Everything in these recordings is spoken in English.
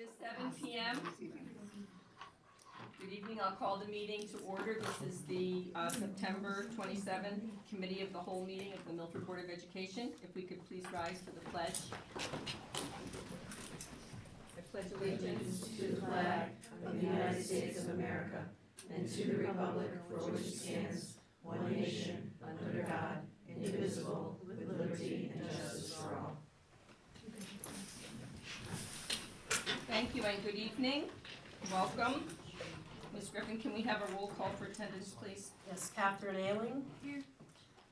is 7 p.m. Good evening. I'll call the meeting to order. This is the September 27th Committee of the Whole meeting of the Milford Board of Education. If we could please rise for the pledge. I pledge allegiance to the flag of the United States of America and to the republic for which it stands, one nation, under God, indivisible, with liberty and justice for all. Thank you and good evening. Welcome. Ms. Griffin, can we have a roll call for attendance, please? Yes, Catherine Ailing. Here.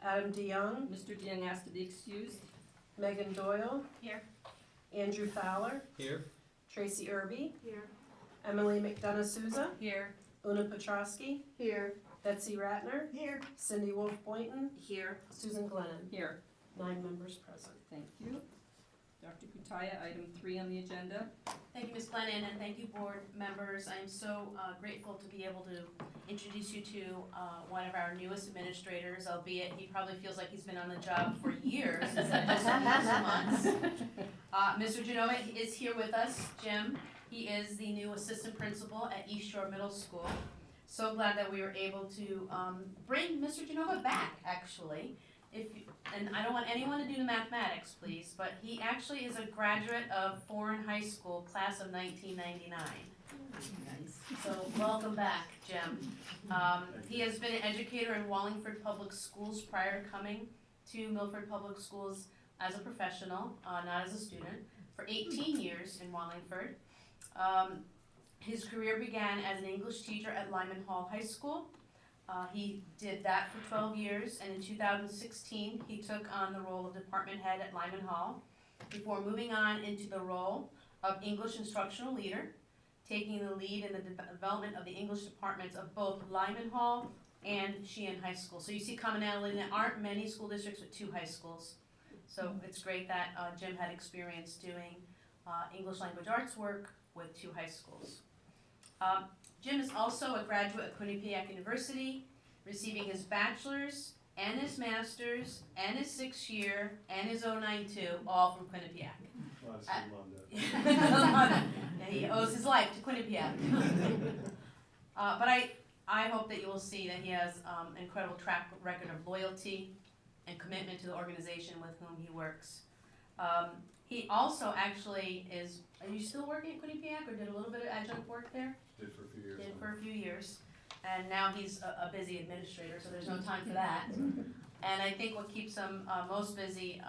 Adam DeYoung. Mr. DeYoung asked to be excused. Megan Doyle. Here. Andrew Fowler. Here. Tracy Irby. Here. Emily McDonough Souza. Here. Una Petrosky. Here. Betsy Ratner. Here. Cindy Wolf Boynton. Here. Susan Glennon. Here. 9 members present. Thank you. Dr. Kutaya, item 3 on the agenda. Thank you, Ms. Glennon, and thank you, board members. I am so grateful to be able to introduce you to one of our newest administrators, albeit he probably feels like he's been on the job for years instead of just months. Mr. Genova is here with us, Jim. He is the new assistant principal at East Shore Middle School. So glad that we were able to bring Mr. Genova back, actually. And I don't want anyone to do the mathematics, please, but he actually is a graduate of Foreign High School, class of 1999. Nice. So welcome back, Jim. He has been an educator in Wallingford Public Schools prior to coming to Milford Public Schools as a professional, not as a student, for 18 years in Wallingford. His career began as an English teacher at Lyman Hall High School. He did that for 12 years, and in 2016, he took on the role of department head at Lyman Hall before moving on into the role of English instructional leader, taking the lead in the development of the English departments of both Lyman Hall and Sheehan High School. So you see commonality, there aren't many school districts with 2 high schools. So it's great that Jim had experience doing English language arts work with 2 high schools. Jim is also a graduate of Quinnipiac University, receiving his bachelor's and his master's and his 6th year and his 092, all from Quinnipiac. Well, I still love that. Yeah, he owes his life to Quinnipiac. But I hope that you will see that he has an incredible track record of loyalty and commitment to the organization with whom he works. He also actually is, are you still working at Quinnipiac or did a little bit of adjunct work there? Did for a few years. Did for a few years. And now he's a busy administrator, so there's no time for that. And I think what keeps him most busy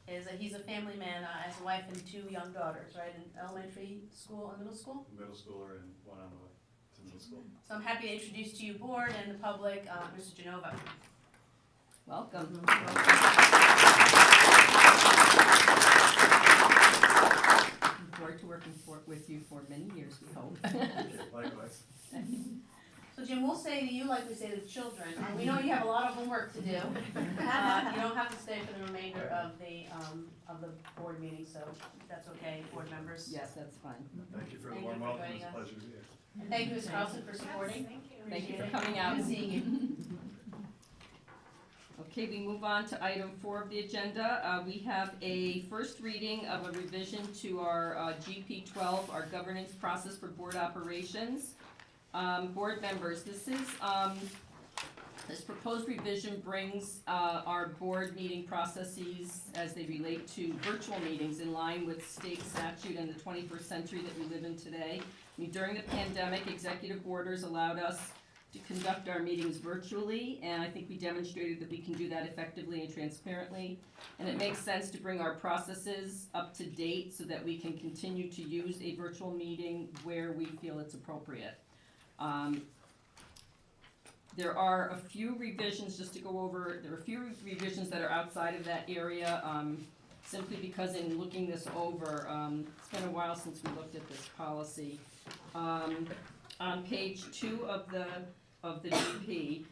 is that he's a family man, has a wife and 2 young daughters, right, in elementary school and middle school? Middle schooler and one on the way to middle school. So I'm happy to introduce to you board and the public, Mr. Genova. Welcome. Looking forward to working with you for many years, we hope. Likewise. So Jim, we'll say to you like we say to the children, we know you have a lot of homework to do. You don't have to stay for the remainder of the board meeting, so that's okay, board members. Yes, that's fine. Thank you for the Thank warm you for welcome. joining It's a us. pleasure to be here. And thank you, Ms. Carlson, for supporting. Thank you for Appreciate it. coming out. Good seeing you. Okay, we move on to item 4 of the agenda. We have a first reading of a revision to our GP12, our governance process for board operations. Board members, this proposed revision brings our board meeting processes as they relate to virtual meetings in line with state statute and the 21st century that we live in today. I mean, during the pandemic, executive orders allowed us to conduct our meetings virtually, and I think we demonstrated that we can do that effectively and transparently. And it makes sense to bring our processes up to date so that we can continue to use a virtual meeting where we feel it's appropriate. There are a few revisions, just to go over, there are a few revisions that are outside of that area, simply because in looking this over, it's been a while since we looked at this policy. On page 2 of the GP,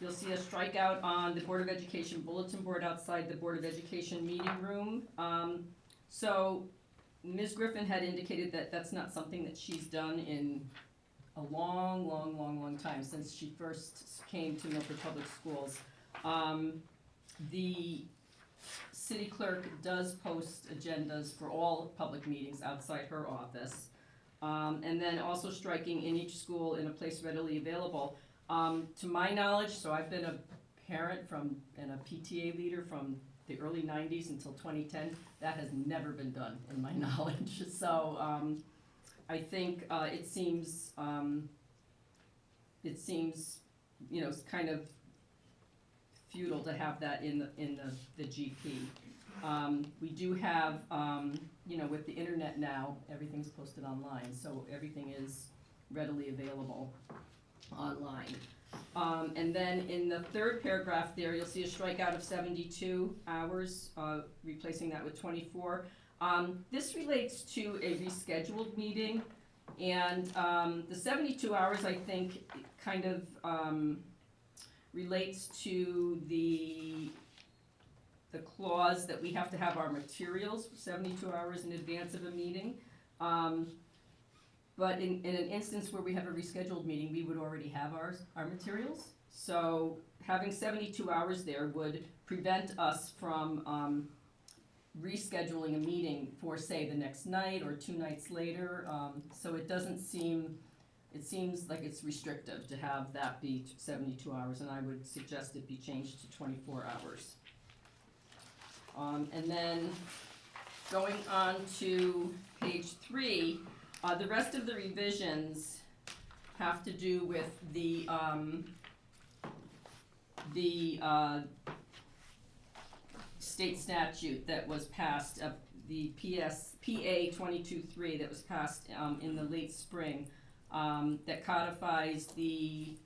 you'll see a strikeout on the Board of Education bulletin board outside the Board of Education meeting room. So Ms. Griffin had indicated that that's not something that she's done in a long time, since she first came to Milford Public Schools. The city clerk does post agendas for all public meetings outside her office. And then also striking in each school in a place readily available. To my knowledge, so I've been a parent and a PTA leader from the early 90s until 2010, that has never been done in my knowledge. So I think it seems, it's kind of futile to have that in the GP. We do have, with the internet now, everything's posted online, so everything is readily available online. And then in the third paragraph there, you'll see a strikeout of 72 hours, replacing that with 24. This relates to a rescheduled meeting, and the 72 hours, I think, kind of relates to the clause that we have to have our materials 72 hours in advance of a meeting. But in an instance where we have a rescheduled meeting, we would already have our materials. So having 72 hours there would prevent us from rescheduling a meeting for, say, the next night or 2 nights later. So it seems like it's restrictive to have that be 72 hours, and I would suggest it be changed to 24 hours. And then going on to page 3, the rest of the revisions have to do with the state statute that was passed, the PA 22-3 that was passed in the late spring, that codifies the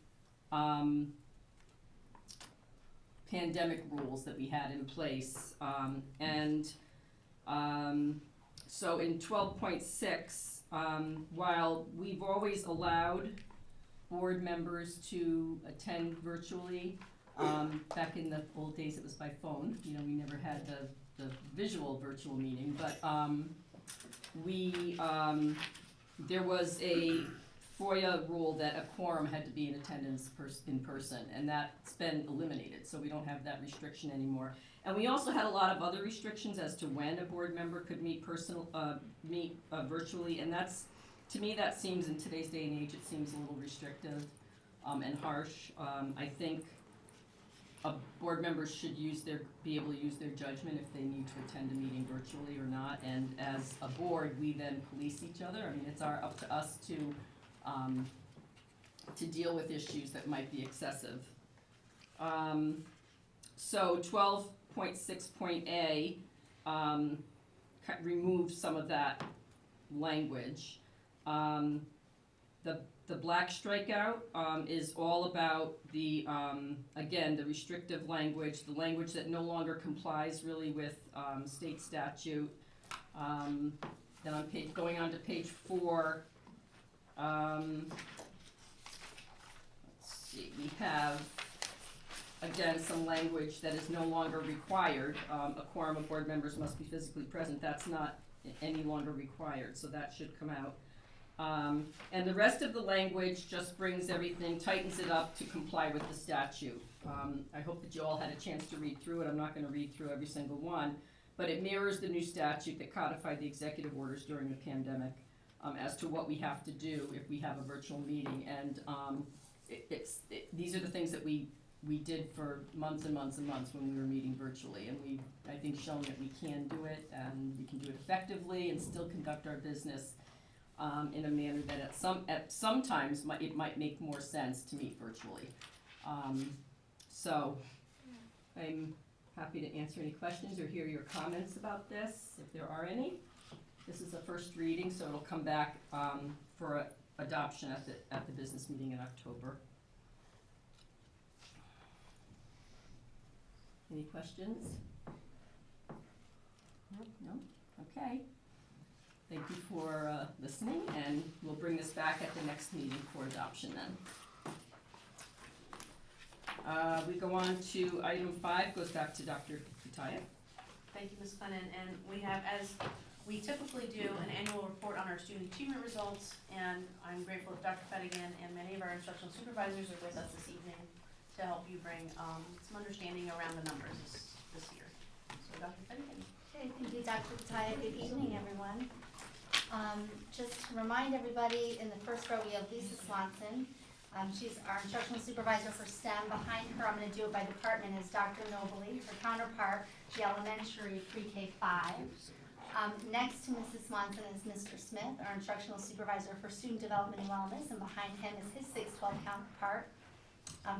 pandemic rules that we had in place. So in 12.6, while we've always allowed board members to attend virtually, back in the old days it was by phone, we never had the visual virtual meeting, but there was a FOIA rule that a quorum had to be in attendance in person, and that's been eliminated, so we don't have that restriction anymore. And we also had a lot of other restrictions as to when a board member could meet virtually, and to me that seems, in today's day and age, it seems a little restrictive and harsh. I think board members should be able to use their judgment if they need to attend a meeting virtually or not, and as a board, we then police each other. I mean, it's up to us to deal with issues that might be excessive. So 12.6.A removes some of that language. The black strikeout is all about again, the restrictive language, the language that no longer complies really with state statute. Then going on to page 4, let's see, we have, again, some language that is no longer required. A quorum of board members must be physically present. That's not any longer required, so that should come out. And the rest of the language just brings everything, tightens it up to comply with the statute. I hope that you all had a chance to read through it. I'm not going to read through every single one, but it mirrors the new statute that codified the executive orders during the pandemic as to what we have to do if we have a virtual meeting. And these are the things that we did for months and months and months when we were meeting virtually, and we've, I think, shown that we can do it, and we can do it effectively and still conduct our business in a manner that sometimes it might make more sense to meet virtually. So I'm happy to answer any questions or hear your comments about this, if there are any. This is a first reading, so it'll come back for adoption at the business meeting in October. Any questions? No? Okay. Thank you for listening, and we'll bring this back at the next meeting for adoption then. We go on to item 5, goes back to Dr. Kutaya. Thank you, Ms. Clennon, and we have, as we typically do, an annual report on our student achievement results, and I'm grateful that Dr. Fettigan and many of our instructional supervisors are with us this evening to help you bring some understanding around the numbers this year. So to Dr. Finnegan. Okay, thank you, Dr. Pataya. Good evening, everyone. Just to remind everybody, in the first row, we have Lisa Swanson. She's our instructional supervisor for STEM. Behind her, I'm going to do it by department, is Dr. Nobley, her counterpart, the elementary pre-K 5. Next to Mrs. Swanson is Mr. Smith, our instructional supervisor for student development and wellness, and behind him is his 612 counterpart,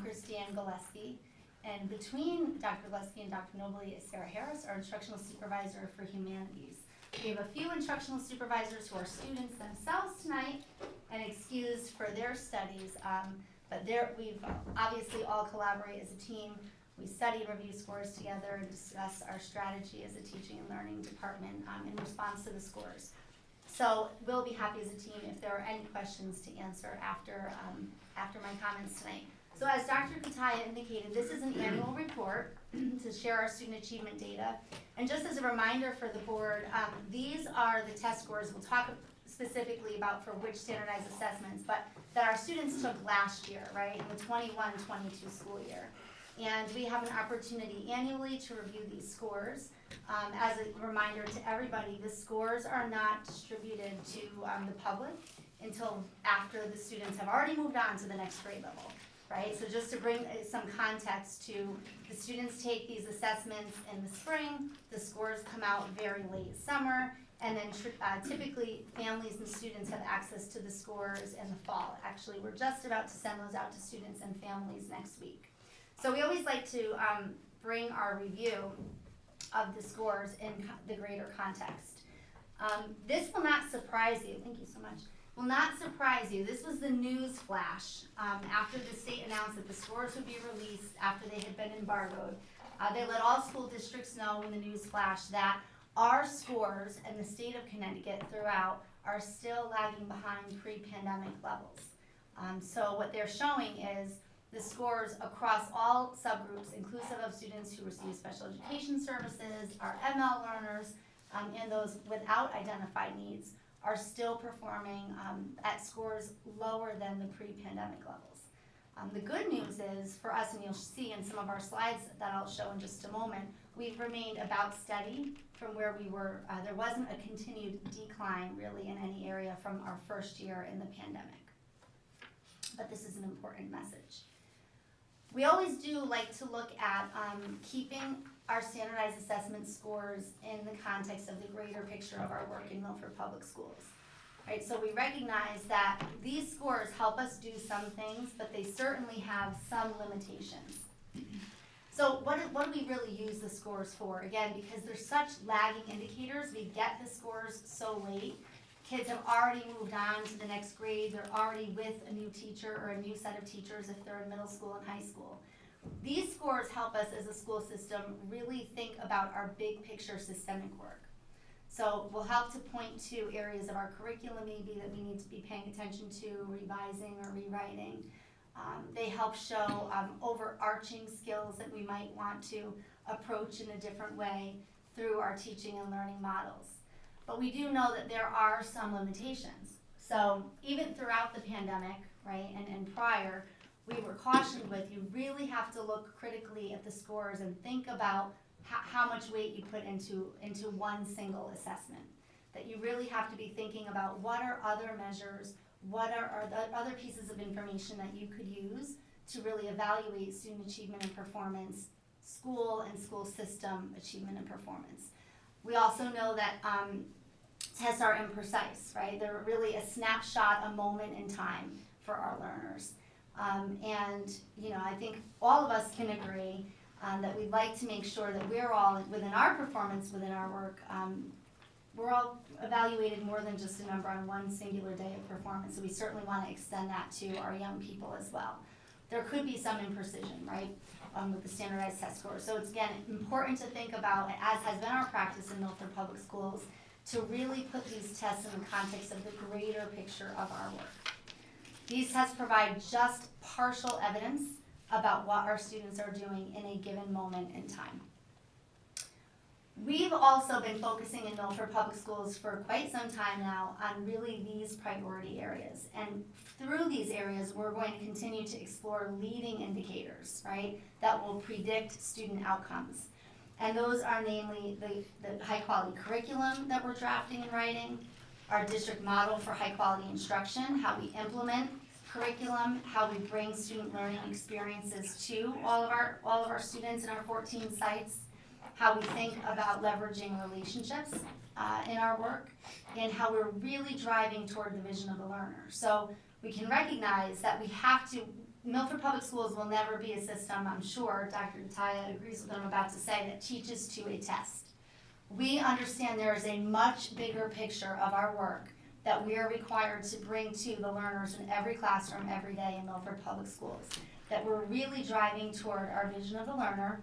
Christiane Gillespie. And between Dr. Gillespie and Dr. Nobley is Sarah Harris, our instructional supervisor for humanities. We have a few instructional supervisors who are students themselves tonight and excused for their studies, but we've obviously all collaborate as a team. We study and review scores together and discuss our strategy as a teaching and learning department in response to the scores. So we'll be happy as a team if there are any questions to answer after my comments tonight. So as Dr. Kataya indicated, this is an annual report to share our student achievement data. And just as a reminder for the board, these are the test scores we'll talk specifically about for which standardized assessments, but that our students took last year, right, in the 21-22 school year. And we have an opportunity annually to review these scores. As a reminder to everybody, the scores are not distributed to the public until after the students have already moved on to the next grade level. Right, so just to bring some context to, the students take these assessments in the spring, the scores come out very late summer, and then typically families and students have access to the scores in the fall. Actually, we're just about to send those out to students and families next week. So we always like to bring our review of the scores in the greater context. This will not surprise you, thank you so much. Will not surprise you, this was the news flash after the state announced that the scores would be released after they had been embargoed. They let all school districts know in the news flash that our scores in the state of Connecticut throughout are still lagging behind pre-pandemic levels. So what they're showing is the scores across all subgroups, inclusive of students who receive special education services, our ML learners, and those without identified needs, are still performing at scores lower than the pre-pandemic levels. The good news is for us, and you'll see in some of our slides that I'll show in just a moment, we've remained about steady from where we were. There wasn't a continued decline really in any area from our first year in the pandemic. But this is an important message. We always do like to look at keeping our standardized assessment scores in the context of the greater picture of our work in Milford Public Schools. Right, so we recognize that these scores help us do some things, but they certainly have some limitations. So what do we really use the scores for? Again, because they're such lagging indicators, we get the scores so late. Kids have already moved on to the next grade, they're already with a new teacher or a new set of teachers if they're in middle school and high school. These scores help us as a school system really think about our big picture systemic work. So we'll help to point to areas of our curriculum maybe that we need to be paying attention to, revising or rewriting. They help show overarching skills that we might want to approach in a different way through our teaching and learning models. But we do know that there are some limitations. So even throughout the pandemic, right, and prior, we were cautioned with, you really have to look critically at the scores and think about how much weight you put into one single assessment. That you really have to be thinking about what are other measures, what are the other pieces of information that you could use to really evaluate student achievement and performance, school and school system achievement and performance. We also know that tests are imprecise, right? They're really a snapshot, a moment in time for our learners. And you know, I think all of us can agree that we'd like to make sure that we're all, within our performance, within our work, we're all evaluated more than just a number on one singular day of performance. So we certainly want to extend that to our young people as well. There could be some imprecision, right, with the standardized test scores. So it's, again, important to think about, as has been our practice in Milford Public Schools, to really put these tests in the context of the greater picture of our work. These tests provide just partial evidence about what our students are doing in a given moment in time. We've also been focusing in Milford Public Schools for quite some time now on really these priority areas. And through these areas, we're going to continue to explore leading indicators, right, that will predict student outcomes. And those are namely the high-quality curriculum that we're drafting and writing, our district model for high-quality instruction, how we implement curriculum, how we bring student learning experiences to all of our students in our 14 sites, how we think about leveraging relationships in our work, and how we're really driving toward the vision of the learner. So we can recognize that we have to, Milford Public Schools will never be a system, I'm sure Dr. Nataya agrees with what I'm about to say, that teaches to a test. We understand there is a much bigger picture of our work that we are required to bring to the learners in every classroom every day in Milford Public Schools. That we're really driving toward our vision of the learner,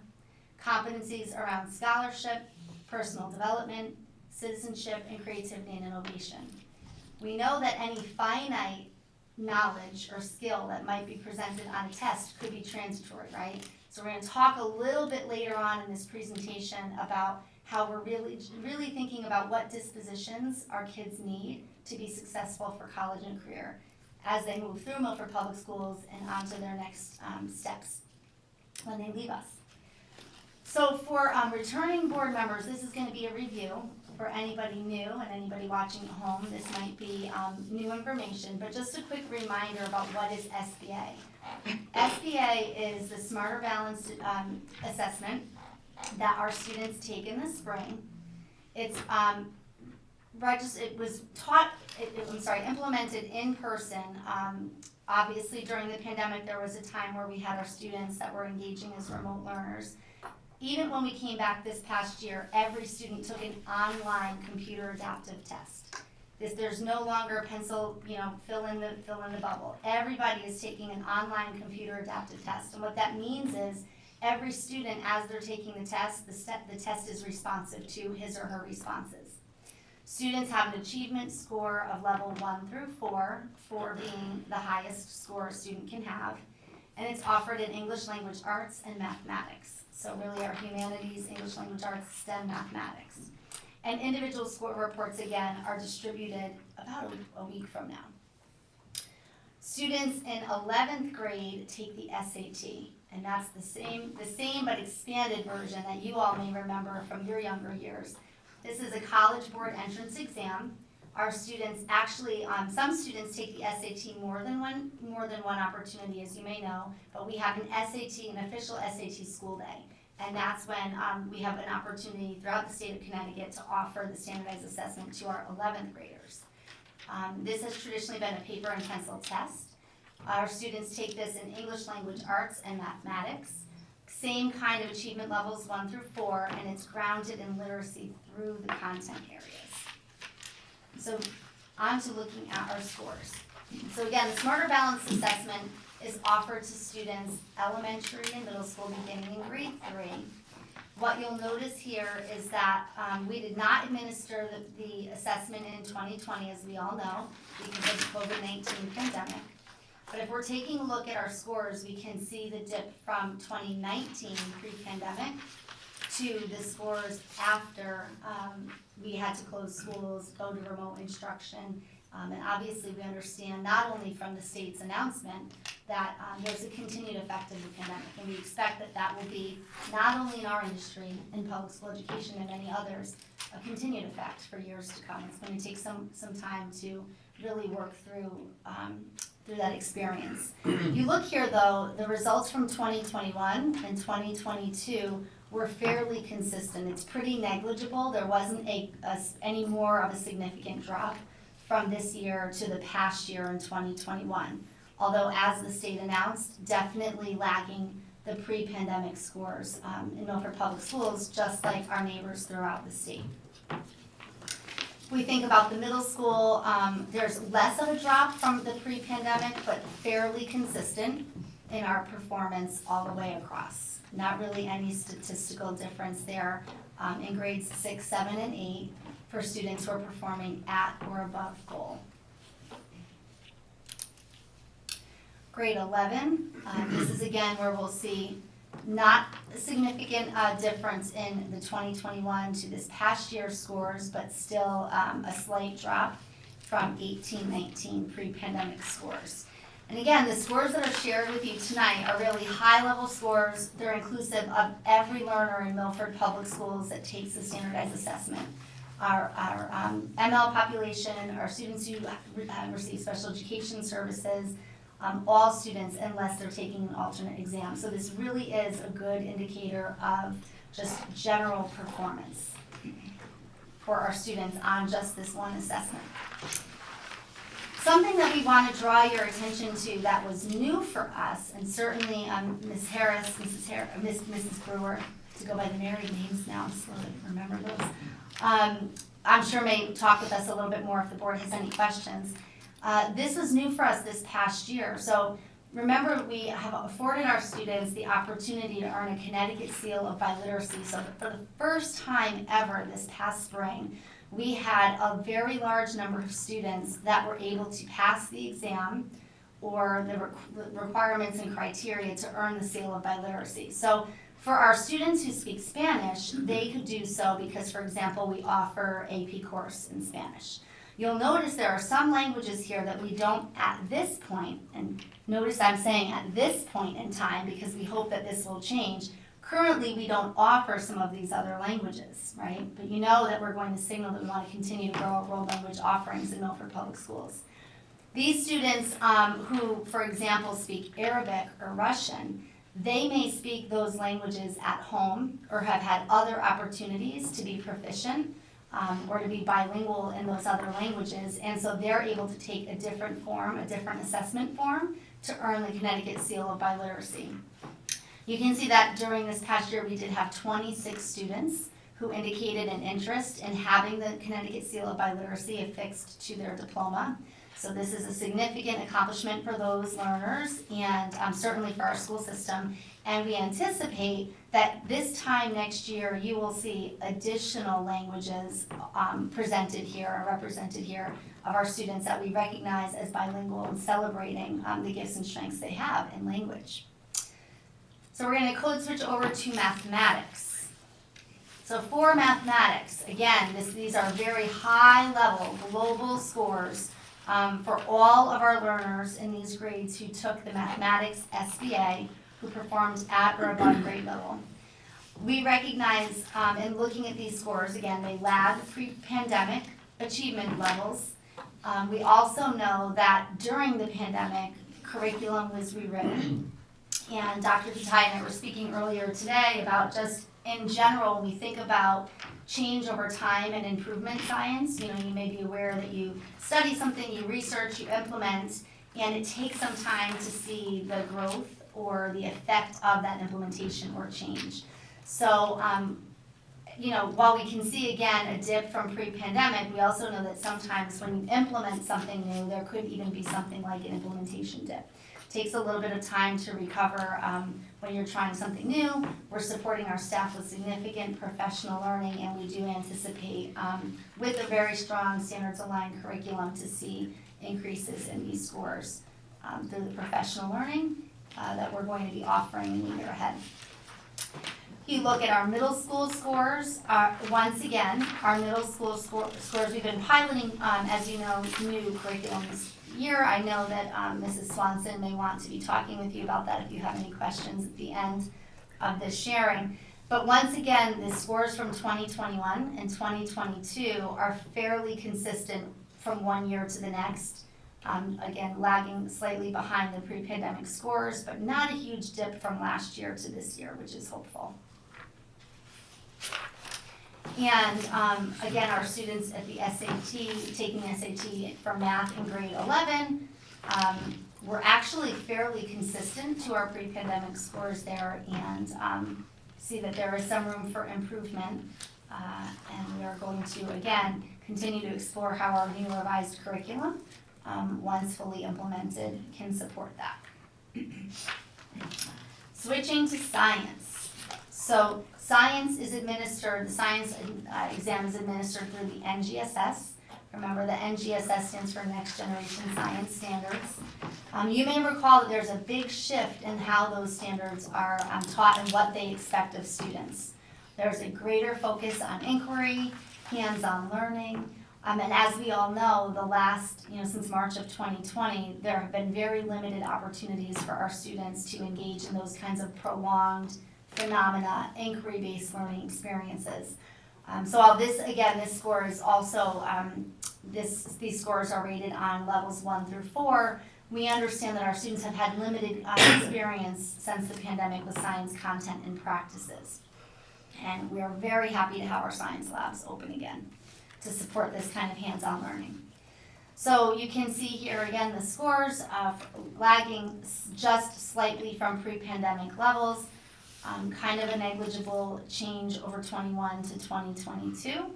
competencies around scholarship, personal development, citizenship, and creativity and innovation. We know that any finite knowledge or skill that might be presented on a test could be transitory, right? So we're going to talk a little bit later on in this presentation about how we're really thinking about what dispositions our kids need to be successful for college and career as they move through Milford Public Schools and onto their next steps when they leave us. So for returning board members, this is going to be a review for anybody new and anybody watching at home. This might be new information, but just a quick reminder about what is SBA. SBA is the Smarter Balanced Assessment that our students take in the spring. It's implemented in person. Obviously during the pandemic there was a time where we had our students that were engaging as remote learners. Even when we came back this past year, every student took an online computer adaptive test. There's no longer pencil, fill in the bubble. Everybody is taking an online computer adaptive test. And what that means is every student, as they're taking the test, the test is responsive to his or her responses. Students have an achievement score of level 1 through 4, 4 being the highest score a student can have. And it's offered in English language arts and mathematics. So really our humanities, English language arts, STEM, mathematics. And individual score reports, again, are distributed about a week from now. Students in 11th grade take the SAT, and that's the same but expanded version that you all may remember from your younger years. This is a College Board entrance exam. Our students actually, some students take the SAT more than one opportunity, as you may know, but we have an official SAT school day. And that's when we have an opportunity throughout the state of Connecticut to offer the standardized assessment to our 11th graders. This has traditionally been a paper and pencil test. Our students take this in English language arts and mathematics. Same kind of achievement levels 1 through 4, and it's grounded in literacy through the content areas. So on to looking at our scores. So again, the Smarter Balanced Assessment is offered to students elementary and middle school beginning in grade 3. What you'll notice here is that we did not administer the assessment in 2020, as we all know, because of the COVID-19 pandemic. But if we're taking a look at our scores, we can see the dip from 2019 pre-pandemic to the scores after we had to close schools, go to remote instruction. And obviously we understand not only from the state's announcement that there's a continued effect of the pandemic, and we expect that that will be not only in our industry, in public school education and many others, a continued effect for years to come. It's going to take some time to really work through that experience. You look here though, the results from 2021 and 2022 were fairly consistent. It's pretty negligible. There wasn't any more of a significant drop from this year to the past year in 2021. Although, as the state announced, definitely lagging the pre-pandemic scores in Milford Public Schools, just like our neighbors throughout the state. If we think about the middle school, there's less of a drop from the pre-pandemic, but fairly consistent in our performance all the way across. Not really any statistical difference there in grades 6, 7, and 8 for students who are performing at or above goal. Grade 11, this is again where we'll see not a significant difference in the 2021 to this past year's scores, but still a slight drop from 18-19 pre-pandemic scores. And again, the scores that are shared with you tonight are really high-level scores. They're inclusive of every learner in Milford Public Schools that takes the standardized assessment. Our ML population, our students who receive special education services, all students unless they're taking an alternate exam. So this really is a good indicator of just general performance for our students on just this one assessment. Something that we want to draw your attention to that was new for us, and certainly Ms. Harris, Mrs. Brewer, to go by the married names now, I'm slow to remember those, I'm sure may talk with us a little bit more if the board has any questions. This was new for us this past year. So remember, we have afforded our students the opportunity to earn a Connecticut Seal of Biliteracy. So for the first time ever this past spring, we had a very large number of students that were able to pass the exam or the requirements and criteria to earn the Seal of Biliteracy. So for our students who speak Spanish, they could do so because, for example, we offer AP course in Spanish. You'll notice there are some languages here that we don't at this point, and notice I'm saying at this point in time because we hope that this will change. Currently, we don't offer some of these other languages, right? But you know that we're going to signal that we want to continue to grow our world language offerings in Milford Public Schools. These students who, for example, speak Arabic or Russian, they may speak those languages at home or have had other opportunities to be proficient or to be bilingual in those other languages, and so they're able to take a different form, a different assessment form, to earn the Connecticut Seal of Biliteracy. You can see that during this past year we did have 26 students who indicated an interest in having the Connecticut Seal of Biliteracy affixed to their diploma. So this is a significant accomplishment for those learners and certainly for our school system. And we anticipate that this time next year you will see additional languages presented here or represented here of our students that we recognize as bilingual and celebrating the gifts and strengths they have in language. So we're going to code switch over to mathematics. So for mathematics, again, these are very high level global scores for all of our learners in these grades who took the mathematics SBA, who performed at or above grade level. We recognize in looking at these scores, again, they lag pre-pandemic achievement levels. We also know that during the pandemic, curriculum was rewritten. And Dr. Tatai and I were speaking earlier today about just in general, when we think about change over time and improvement science, you may be aware that you study something, you research, you implement, and it takes some time to see the growth or the effect of that implementation or change. So, while we can see again a dip from pre-pandemic, we also know that sometimes when you implement something new, there could even be something like an implementation dip. Takes a little bit of time to recover when you're trying something new. We're supporting our staff with significant professional learning, and we do anticipate with a very strong standards-aligned curriculum to see increases in these scores through the professional learning that we're going to be offering in the year ahead. If you look at our middle school scores, once again, our middle school scores, we've been piloting, as you know, new curriculum this year. I know that Mrs. Swanson may want to be talking with you about that if you have any questions at the end of this sharing. But once again, the scores from 2021 and 2022 are fairly consistent from one year to the next. Again, lagging slightly behind the pre-pandemic scores, but not a huge dip from last year to this year, which is hopeful. And again, our students at the SAT, taking SAT for math in grade 11, were actually fairly consistent to our pre-pandemic scores there, and see that there is some room for improvement. And we are going to, again, continue to explore how our new revised curriculum, once fully implemented, can support that. Switching to science. So science is administered, the science exam is administered through the NGSS. Remember, the NGSS stands for Next Generation Science Standards. You may recall that there's a big shift in how those standards are taught and what they expect of students. There's a greater focus on inquiry, hands-on learning, And as we all know, the last, since March of 2020, there have been very limited opportunities for our students to engage in those kinds of prolonged phenomena, inquiry-based learning experiences. So while this score is also, these scores are rated on levels 1 through 4, we understand that our students have had limited experience since the pandemic with science content and practices. And we are very happy to have our science labs open again to support this kind of hands-on learning. So you can see here again the scores lagging just slightly from pre-pandemic levels, kind of a negligible change over 21 to 2022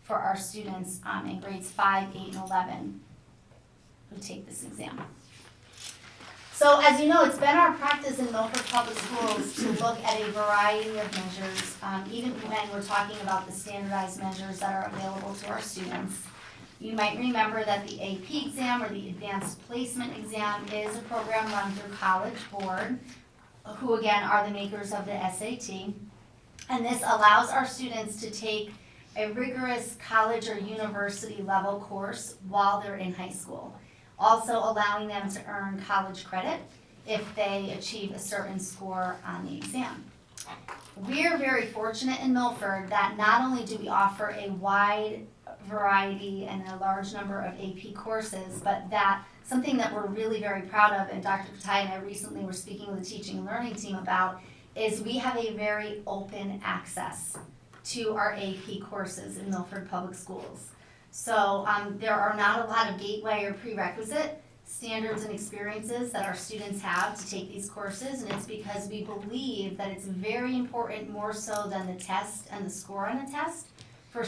for our students in grades 5, 8, and 11 who take this exam. So as you know, it's been our practice in Milford Public Schools to look at a variety of measures, even when we're talking about the standardized measures that are available to our students. You might remember that the AP exam, or the Advanced Placement Exam, is a program run through College Board, who again are the makers of the SAT. And this allows our students to take a rigorous college or university level course while they're in high school, also allowing them to earn college credit if they achieve a certain score on the exam. We're very fortunate in Milford that not only do we offer a wide variety and a large number of AP courses, but that something that we're really very proud of, and Dr. Katai and I recently were speaking with the teaching and learning team about, is we have a very open access to our AP courses in Milford Public Schools. So there are not a lot of gateway or prerequisite standards and experiences that our students have to take these courses, and it's because we believe that it's very important, more so than the test and the score on a test, for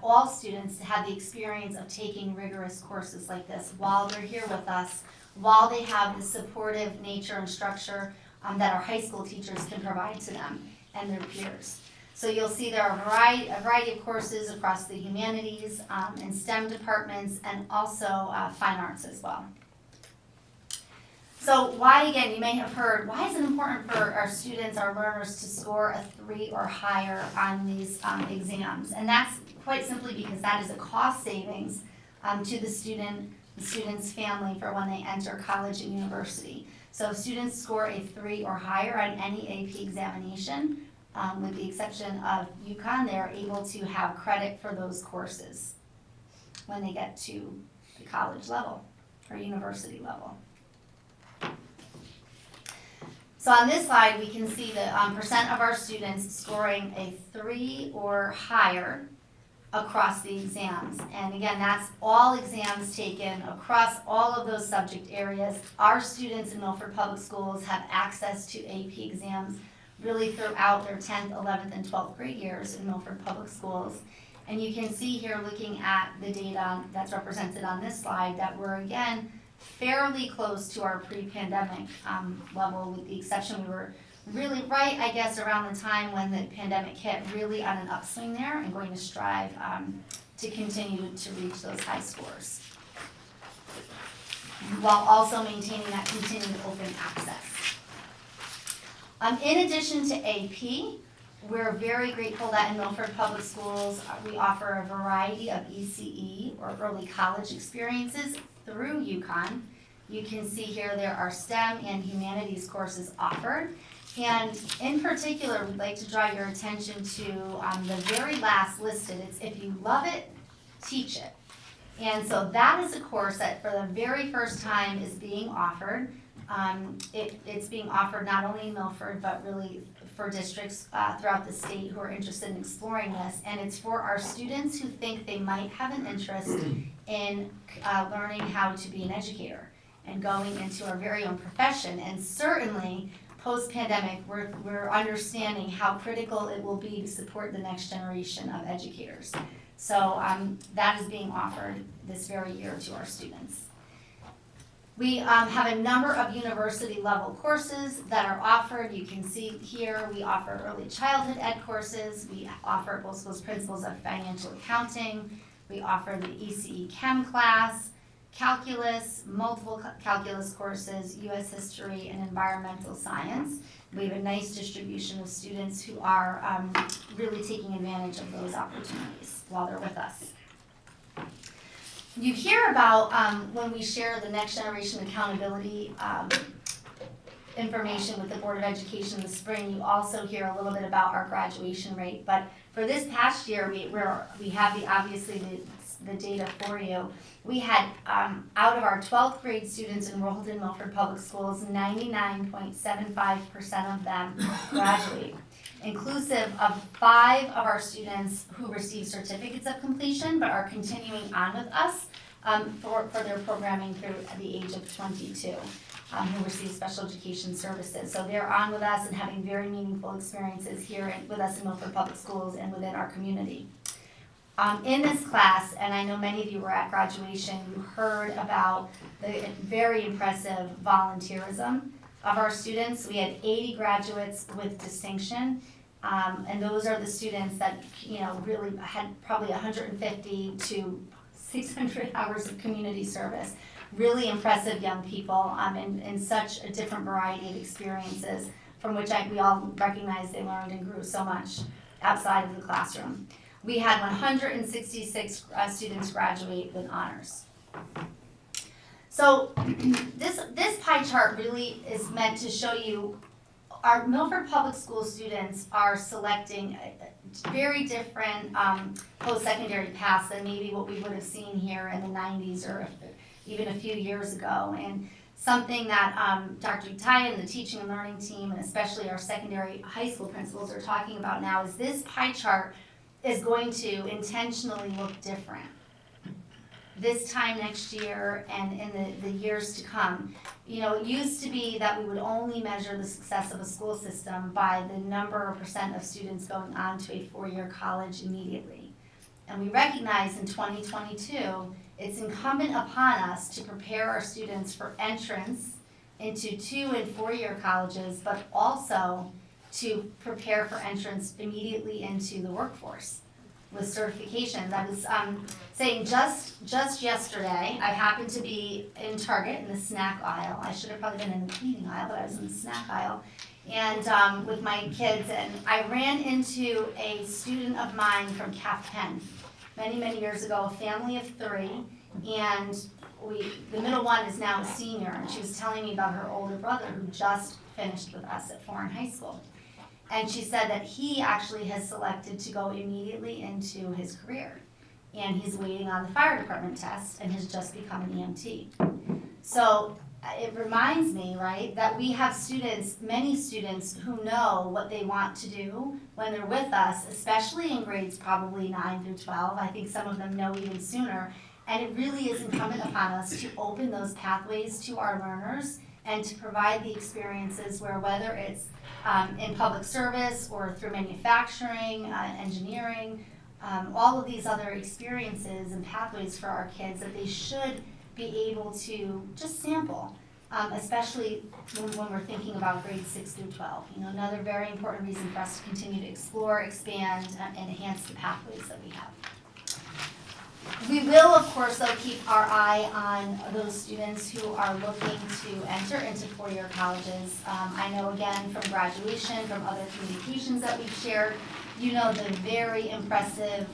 all students to have the experience of taking rigorous courses like this while they're here with us, while they have the supportive nature and structure that our high school teachers can provide to them and their peers. So you'll see there are a variety of courses across the humanities and STEM departments, and also fine arts as well. So why, again, you may have heard, why is it important for our students, our learners, to score a 3 or higher on these exams? And that's quite simply because that is a cost savings to the student's family for when they enter college and university. So if students score a 3 or higher on any AP examination, with the exception of UConn, they're able to have credit for those courses when they get to the college level or university level. So on this slide, we can see the percent of our students scoring a 3 or higher across the exams. And again, that's all exams taken across all of those subject areas. Our students in Milford Public Schools have access to AP exams really throughout their 10th, 11th, and 12th grade years in Milford Public Schools. And you can see here, looking at the data that's represented on this slide, that we're again fairly close to our pre-pandemic level, with the exception we were really right, I guess, around the time when the pandemic hit, really on an upswing there, and going to strive to continue to reach those high scores, while also maintaining that continued open access. In addition to AP, we're very grateful that in Milford Public Schools we offer a variety of ECE, or early college experiences, through UConn. You can see here there are STEM and humanities courses offered. And in particular, we'd like to draw your attention to the very last listed. It's If You Love It, Teach It. And so that is a course that for the very first time is being offered. It's being offered not only in Milford, but really for districts throughout the state who are interested in exploring this. And it's for our students who think they might have an interest in learning how to be an educator and going into our very own profession. And certainly, post-pandemic, we're understanding how critical it will be to support the next generation of educators. So that is being offered this very year to our students. We have a number of university level courses that are offered. You can see here we offer early childhood ed courses. We offer both those principles of financial accounting. We offer the ECE Chem class, calculus, multiple calculus courses, US history, and environmental science. We have a nice distribution of students who are really taking advantage of those opportunities while they're with us. you hear about, when we share the next generation accountability, information with the Board of Education in the spring, you also hear a little bit about our graduation rate. But for this past year, we have obviously the data for you. We had, out of our 12th grade students enrolled in Milford Public Schools, 99.75% of them graduate, inclusive of 5 of our students who received certificates of completion but are continuing on with us for their programming through the age of 22, who receive special education services. So they're on with us and having very meaningful experiences here with us in Milford Public Schools and within our community. In this class, and I know many of you were at graduation, you heard about the very impressive volunteerism of our students. We had 80 graduates with distinction, and those are the students that, really had probably 150 to 600 hours of community service. Really impressive young people, in such a different variety of experiences from which we all recognize they learned and grew so much outside of the classroom. We had 166 students graduate with honors. So this pie chart really is meant to show you our Milford Public School students are selecting very different post-secondary paths than maybe what we would have seen here in the 90s or even a few years ago. And something that Dr. Utai and the teaching and learning team, and especially our secondary high school principals are talking about now, is this pie chart is going to intentionally look different this time next year and in the years to come. It used to be that we would only measure the success of a school system by the number or percent of students going on to a 4-year college immediately. And we recognize in 2022, it's incumbent upon us to prepare our students for entrance into 2- and 4-year colleges, but also to prepare for entrance immediately into the workforce with certifications. I was saying just yesterday, I happened to be in Target in the snack aisle. I should have probably been in the eating aisle, but I was in the snack aisle, and with my kids, and I ran into a student of mine from Cap Penn many years ago, a family of 3, and the middle one is now a senior, and she was telling me about her older brother who just finished with us at Foreign High School. And she said that he actually has selected to go immediately into his career. And he's waiting on the fire department test and has just become an EMT. So it reminds me, right, that we have students, many students, who know what they want to do when they're with us, especially in grades probably 9 through 12. I think some of them know even sooner. And it really is incumbent upon us to open those pathways to our learners and to provide the experiences where, whether it's in public service or through manufacturing, engineering, all of these other experiences and pathways for our kids that they should be able to just sample, especially when we're thinking about grades 6 through 12. Another very important reason for us to continue to explore, expand, and enhance the pathways that we have. We will, of course, though, keep our eye on those students who are looking to enter into 4-year colleges. I know, again, from graduation, from other communications that we've shared, the very impressive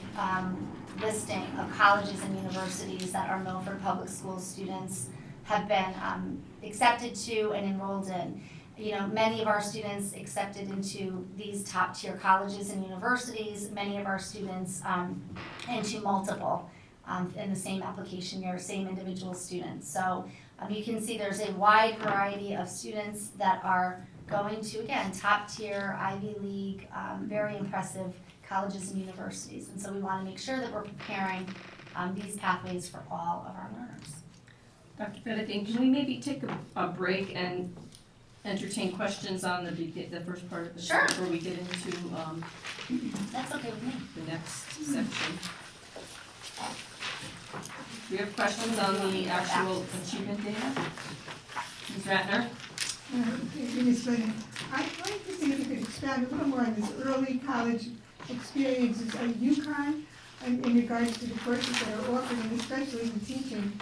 listing of colleges and universities that our Milford Public Schools students have been accepted to and enrolled in. Many of our students accepted into these top-tier colleges and universities, many of our students into multiple in the same application year, same individual students. So you can see there's a wide variety of students that are going to, again, top-tier, Ivy League, very impressive colleges and universities. And so we want to make sure that we're preparing these pathways for all of our learners. Dr. Pettigrew, can we maybe take a break and entertain questions on the first part of the Sure. before we get into That's okay with me. the next section? Do we have questions on the actual achievement data? Ms. Ratner? Thank you, Ms. Lynn. I'd like to see if you could expand a little more on this early college experiences at UConn in regards to the courses that are offered, and especially the teaching.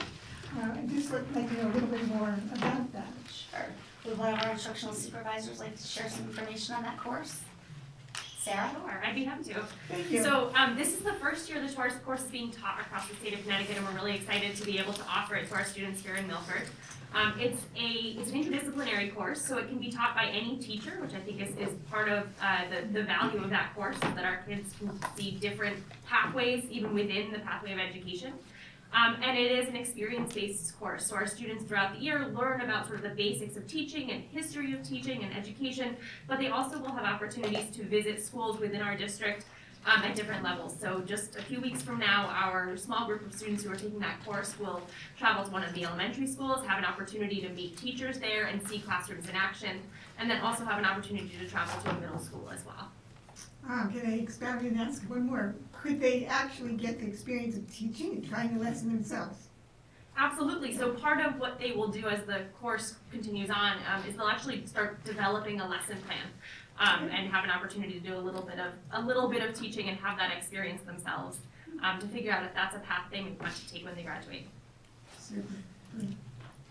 I'd just like to know a little bit more about that. Sure. Would one of our instructional supervisors like to share some information on that course? Sarah? Sure, I'd be happy to. Thank you. So this is the first year the tourist course is being taught across the state of Connecticut, and we're really excited to be able to offer it to our students here in Milford. It's an interdisciplinary course, so it can be taught by any teacher, which I think is part of the value of that course, is that our kids can see different pathways even within the pathway of education. And it is an experience-based course, so our students throughout the year learn about sort of the basics of teaching and history of teaching and education, but they also will have opportunities to visit schools within our district at different levels. So just a few weeks from now, our small group of students who are taking that course will travel to one of the elementary schools, have an opportunity to meet teachers there and see classrooms in action, and then also have an opportunity to travel to a middle school as well. Can I expound and ask one more? Could they actually get the experience of teaching and trying the lesson themselves? Absolutely. So part of what they will do as the course continues on is they'll actually start developing a lesson plan and have an opportunity to do a little bit of teaching and have that experience themselves to figure out if that's a path they want to take when they graduate. Super.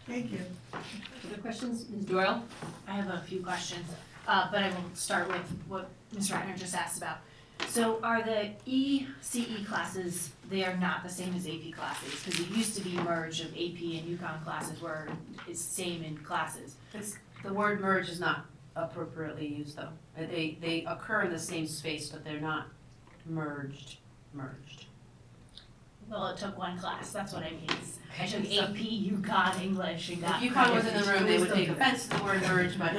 Thank you. Other questions? Ms. Doyle? I have a few questions, but I will start with what Ms. Ratner just asked about. So are the ECE classes, they are not the same as AP classes? Because it used to be merged of AP and UConn classes where it's same in classes. The word merge is not appropriately used though. They occur in the same space, but they're not merged. Well, it took one class, that's what I mean. I took AP, UConn, English, and got. If UConn was in the room, they would take offense to the word merge, but.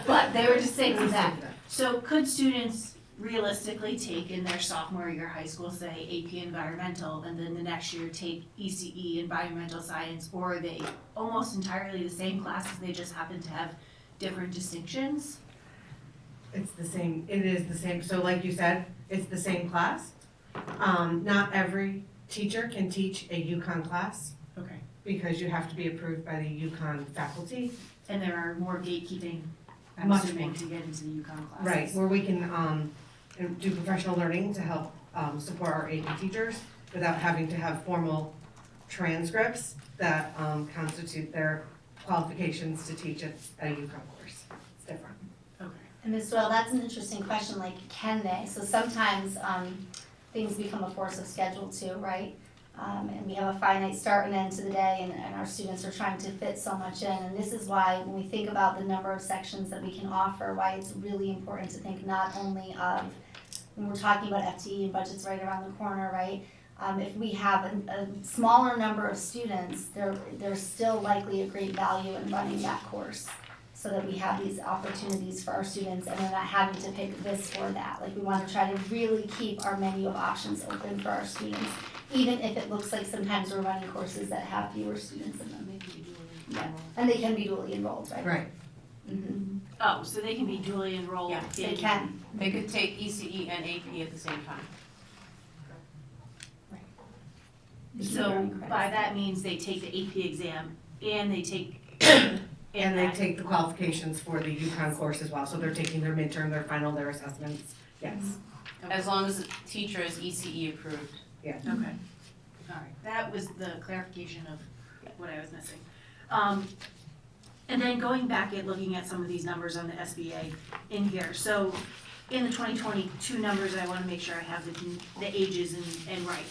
But they were just saying that. So could students realistically take in their sophomore year of high school, say AP Environmental, and then the next year take ECE Environmental Science, or are they almost entirely the same classes, they just happen to have different distinctions? It's the same, it is the same, so like you said, it's the same class. Not every teacher can teach a UConn class Okay. because you have to be approved by the UConn faculty. And there are more gatekeeping, I'm Much assuming, more. to get into the UConn classes. Right, where we can, do professional learning to help, support our AP teachers without having to have formal transcripts that, constitute their qualifications to teach at a UConn course. It's different. Okay. And Ms. Doyle, that's an interesting question, like, can they? So sometimes, things become a force of schedule too, right? And we have a finite start and end to the day, and our students are trying to fit so much in. And this is why, when we think about the number of sections that we can offer, why it's really important to think not only of, when we're talking about FTE and budgets right around the corner, right? If we have a smaller number of students, there's still likely a great value in running that course, so that we have these opportunities for our students and they're not having to pick this or that. Like, we want to try to really keep our menu of options open for our students, even if it looks like sometimes we're running courses that have fewer students in them. Yeah, and they can be dually enrolled, right? Right. Mm-hmm. Oh, so they can be dually enrolled? Yeah. They can. They could take ECE and AP at the same time. So by that means they take the AP exam and they take. And they take the qualifications for the UConn course as well, so they're taking their midterm, their final, their assessments, yes. As long as the teacher is ECE approved. Okay, all right, that was the clarification of what I was missing. And then going back and looking at some of these numbers on the SBA in here, so in the 2022 numbers, I wanna make sure I have the ages and right.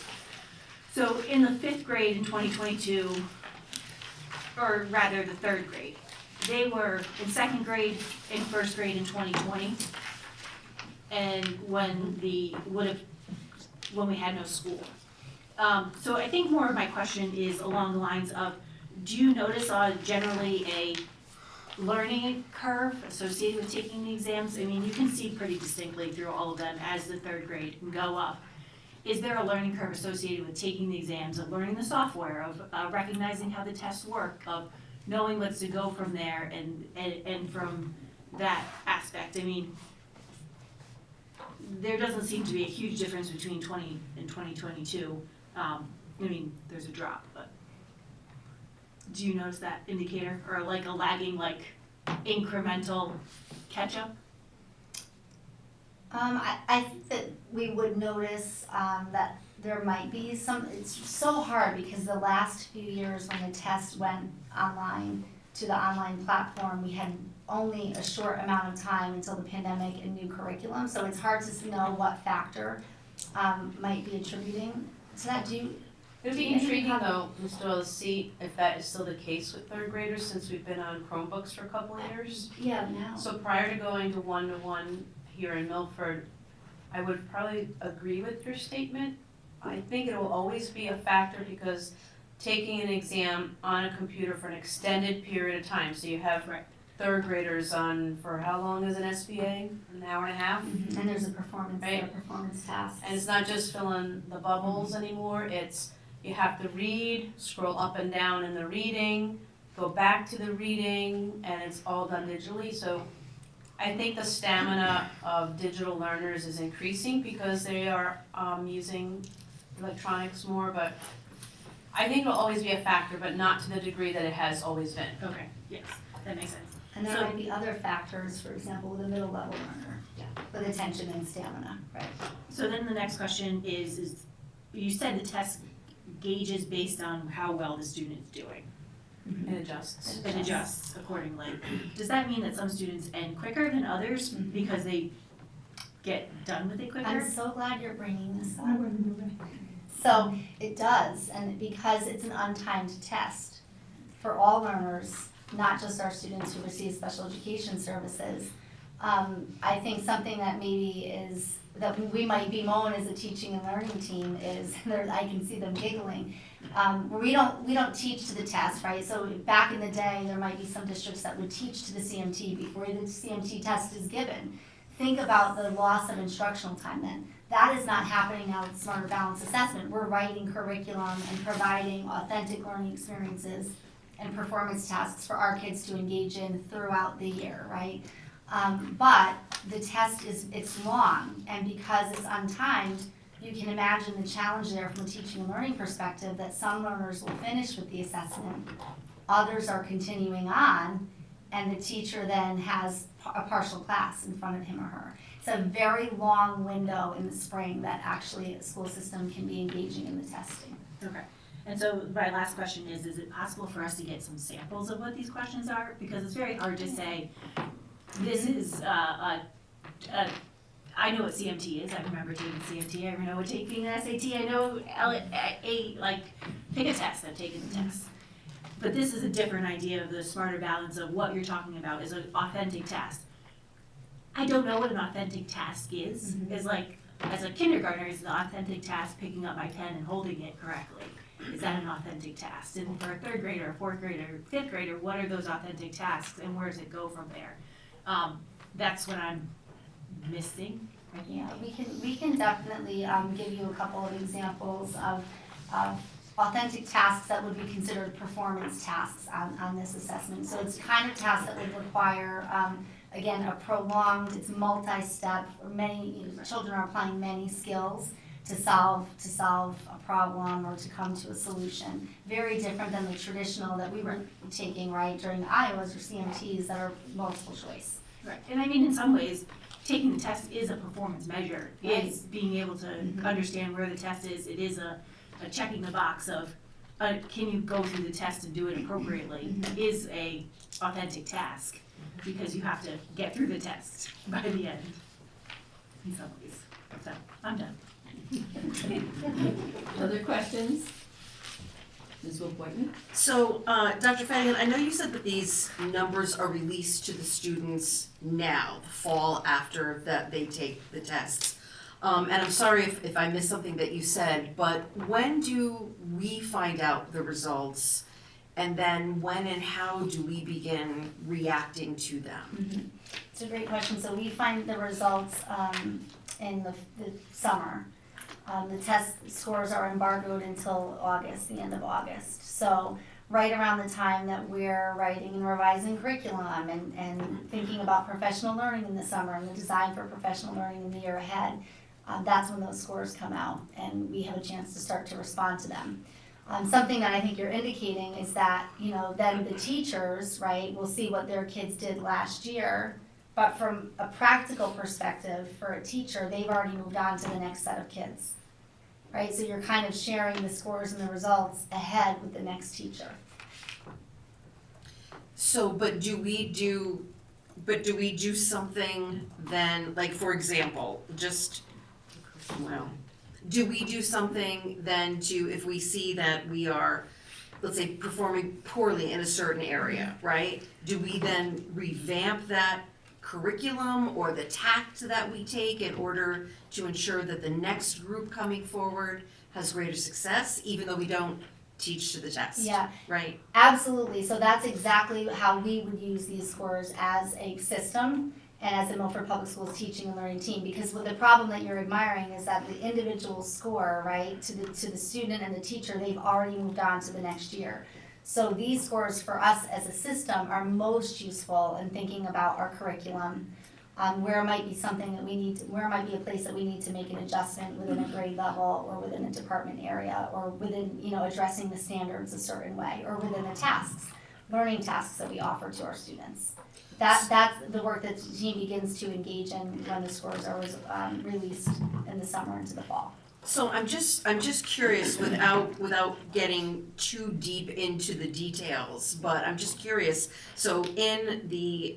So in the 5th grade in 2022, or rather the 3rd grade, they were in 2nd grade and 1st grade in 2020. And when we had no school. So I think more of my question is along the lines of, do you notice generally a learning curve associated with taking the exams? I mean, you can see pretty distinctly through all of them as the 3rd grade can go up. Is there a learning curve associated with taking the exams, of learning the software, of recognizing how the tests work, of knowing what's to go from there and from that aspect? I mean, there doesn't seem to be a huge difference between 20 and 2022. I mean, there's a drop, but do you notice that indicator, or like a lagging, like incremental catch-up? I think that we would notice, that there might be some, it's so hard because the last few years when the test went online to the online platform, we had only a short amount of time until the pandemic and new curriculum, so it's hard to know what factor might be attributing to that. It would be intriguing though, Ms. Doyle, to see if that is still the case with third graders since we've been on Chromebooks for a couple of years. Yeah, now. So prior to going to one-to-one here in Milford, I would probably agree with your statement. I think it will always be a factor because taking an exam on a computer for an extended period of time, so you have third graders on, for how long is an SBA? An hour and a half? And there's a performance, Right. there are performance tasks. And it's not just filling the bubbles anymore, it's, you have to read, scroll up and down in the reading, go back to the reading, and it's all done digitally, so I think the stamina of digital learners is increasing because they are using electronics more, but I think it'll always be a factor, but not to the degree that it has always been. Okay, yes, that makes sense. And there So- might be other factors, for example, with a middle level learner, with attention and stamina, right? So then the next question is you said the test gauges based on how well the student is doing. It adjusts. It adjusts accordingly. Does that mean that some students end quicker than others because they get done with it quicker? I'm so glad you're bringing this I up. wouldn't do that. So it does, and because it's an untimed test for all learners, not just our students who receive special education services, I think something that maybe is, that we might bemoan as a teaching and learning team is, I can see them giggling. We don't teach to the test, right? So back in the day, there might be some districts that would teach to the CMT before the CMT test is given. Think about the loss of instructional time then. That is not happening now with Smarter Balance Assessment. We're writing curriculum and providing authentic learning experiences and performance tasks for our kids to engage in throughout the year, right? But the test it's long, and because it's untimed, you can imagine the challenge there from a teaching and learning perspective that some learners will finish with the assessment, others are continuing on, and the teacher then has a partial class in front of him or her. It's a very long window in the spring that actually a school system can be engaging in the testing. Okay. And so my last question is it possible for us to get some samples of what these questions are? Because it's very hard to say, this is, I know what CMT is, I remember taking CMT, I remember taking an SAT, I know, pick a test, I've taken the test. But this is a different idea of the smarter balance of what you're talking about is an authentic task. I don't know what an authentic task is. It's like, as a kindergartner, is an authentic task picking up my pen and holding it correctly? Is that an authentic task? And for a third grader, fourth grader, fifth grader, what are those authentic tasks and where does it go from there? That's what I'm missing. Yeah, we can definitely give you a couple of examples of authentic tasks that would be considered performance tasks on this assessment. So it's kind of tasks that would require, again, a prolonged, it's multi-step, children are applying many skills to solve a problem or to come to a solution. Very different than the traditional that we were taking, right, during the Iowas or CMTs that are multiple choice. Right, and I mean, in some ways, taking the test is a performance measure. Right. It's being able to understand where the test is. It is a checking the box of, can you go through the test and do it appropriately, is a authentic task, because you have to get through the test by the end, in some ways. So, I'm done. Other questions? Ms. Wolf-Boynton? So, Dr. Fadigan, I know you said that these numbers are released to the students now, the fall after that they take the tests. And I'm sorry if I missed something that you said, but when do we find out the results? And then when and how do we begin reacting to them? It's a great question. So we find the results in the summer. The test scores are embargoed until August, the end of August. So right around the time that we're writing and revising curriculum and thinking about professional learning in the summer and the design for professional learning in the year ahead, that's when those scores come out and we have a chance to start to respond to them. Something that I think you're indicating is that, then the teachers, right, will see what their kids did last year, but from a practical perspective for a teacher, they've already moved on to the next set of kids, right? So you're kind of sharing the scores and the results ahead with the next teacher. So, but do we do but do we do something then, like, for example, do we do something then to, if we see that we are, let's say, performing poorly in a certain area, right? Do we then revamp that curriculum or the tact that we take in order to ensure that the next group coming forward has greater success, even though we don't teach to the test? Yeah, Right? absolutely. So that's exactly how we would use these scores as a system and as the Milford Public Schools teaching and learning team. Because what the problem that you're admiring is that the individual score, right, to the student and the teacher, they've already moved on to the next year. So these scores for us as a system are most useful in thinking about our curriculum, where might be something that we need, where might be a place that we need to make an adjustment within a grade level or within a department area or within, addressing the standards a certain way or within the tasks, learning tasks that we offer to our students. That's the work that the team begins to engage in when the scores are released in the summer into the fall. So I'm just curious, without getting too deep into the details, but I'm just curious, so in the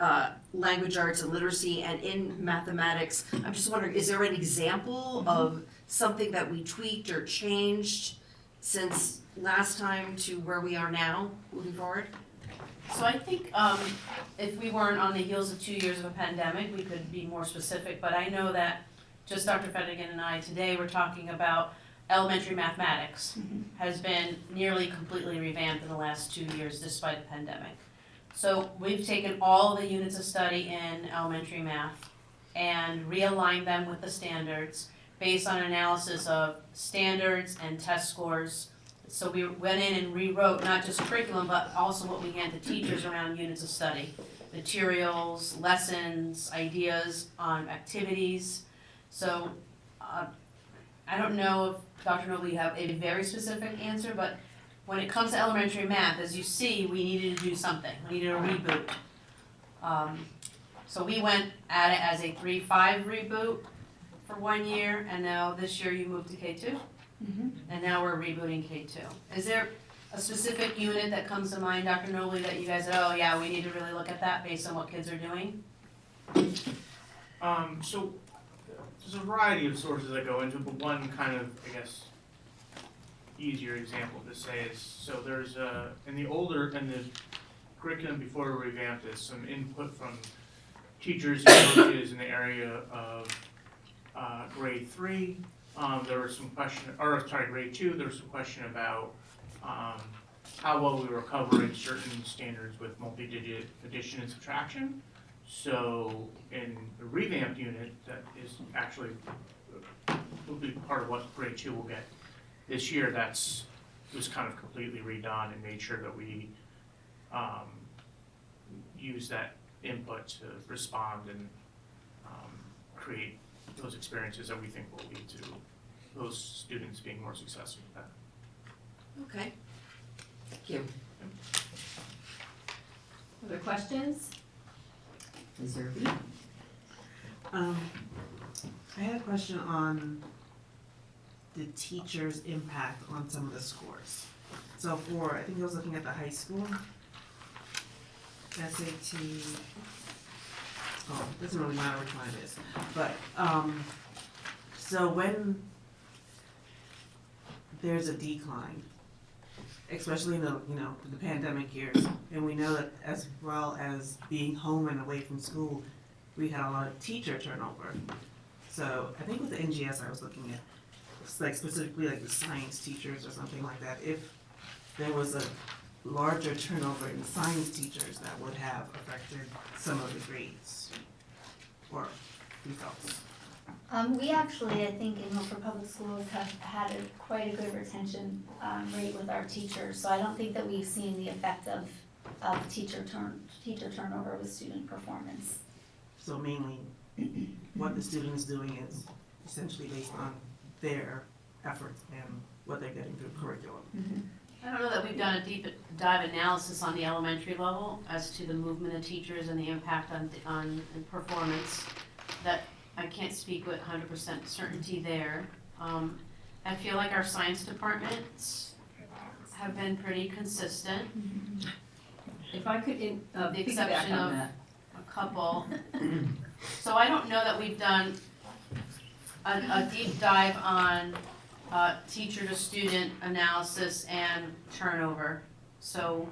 language arts and literacy and in mathematics, I'm just wondering, is there an example of something that we tweaked or changed since last time to where we are now, moving forward? So I think if we weren't on the heels of 2 years of a pandemic, we could be more specific, but I know that just Dr. Fettigan and I today were talking about elementary mathematics has been nearly completely revamped in the last 2 years despite the pandemic. So we've taken all the units of study in elementary math and realigned them with the standards based on analysis of standards and test scores. So we went in and rewrote not just curriculum, but also what we hand to teachers around units of study, materials, lessons, ideas on activities. So I don't know if Dr. Noble, you have a very specific answer, but when it comes to elementary math, as you see, we needed to do something. We needed a reboot. So we went at it as a 3-5 reboot for 1 year, and now this year you moved to K2, and now we're rebooting K2. Is there a specific unit that comes to mind, Dr. Noble, that you guys said, oh yeah, we need to really look at that based on what kids are doing? So there's a variety of sources that go into it, but one kind of, I guess, easier example to say is, so there's in the curriculum before we revamped this, some input from teachers and coaches in the area of grade 3. There was some grade 2, there was some question about how well we were covering certain standards with multi-digit addition and subtraction. So in the revamped unit, that is actually, will be part of what grade 2 will get this year, was kind of completely redone and made sure that we use that input to respond and create those experiences that we think will lead to those students being more successful with that. Okay, thank you. Other questions? Ms. Zerbe? I had a question on the teacher's impact on some of the scores. So I think I was looking at the high school, SAT, it doesn't really matter which one it is, but, so when there's a decline, especially in the pandemic years, and we know that as well as being home and away from school, we had a lot of teacher turnover. So I think with the NGS I was looking at, it's like specifically like the science teachers or something like that, if there was a larger turnover in science teachers, that would have affected some of the grades or results. We actually, I think in Milford Public Schools have had quite a good retention rate with our teachers, so I don't think that we've seen the effect of teacher turnover with student performance. So mainly what the student is doing is essentially based on their efforts and what they're getting through curriculum. I don't know that we've done a deep dive analysis on the elementary level as to the movement of teachers and the impact on performance. That I can't speak with 100% certainty there. I feel like our science departments have been pretty consistent. If I could The piggyback exception on of- that. couple. So I don't know that we've done a deep dive on teacher to student analysis and turnover. So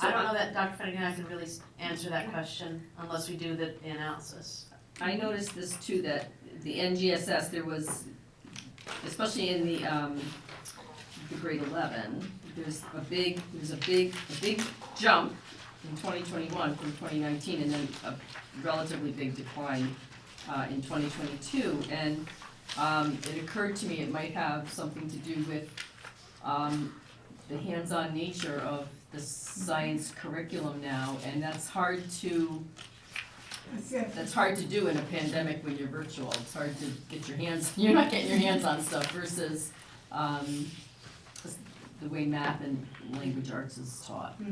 I don't know that Dr. Finnegan and I can really answer that question unless we do the analysis. I noticed this too, that the NGSS, there was, especially in the grade 11, there's a big jump in 2021 from 2019, and then a relatively big decline in 2022. And it occurred to me it might have something to do with the hands-on nature of the science curriculum now, and that's hard to do in a pandemic when you're virtual. It's hard to get your hands, you're not getting your hands on stuff versus the way math and language arts is taught. I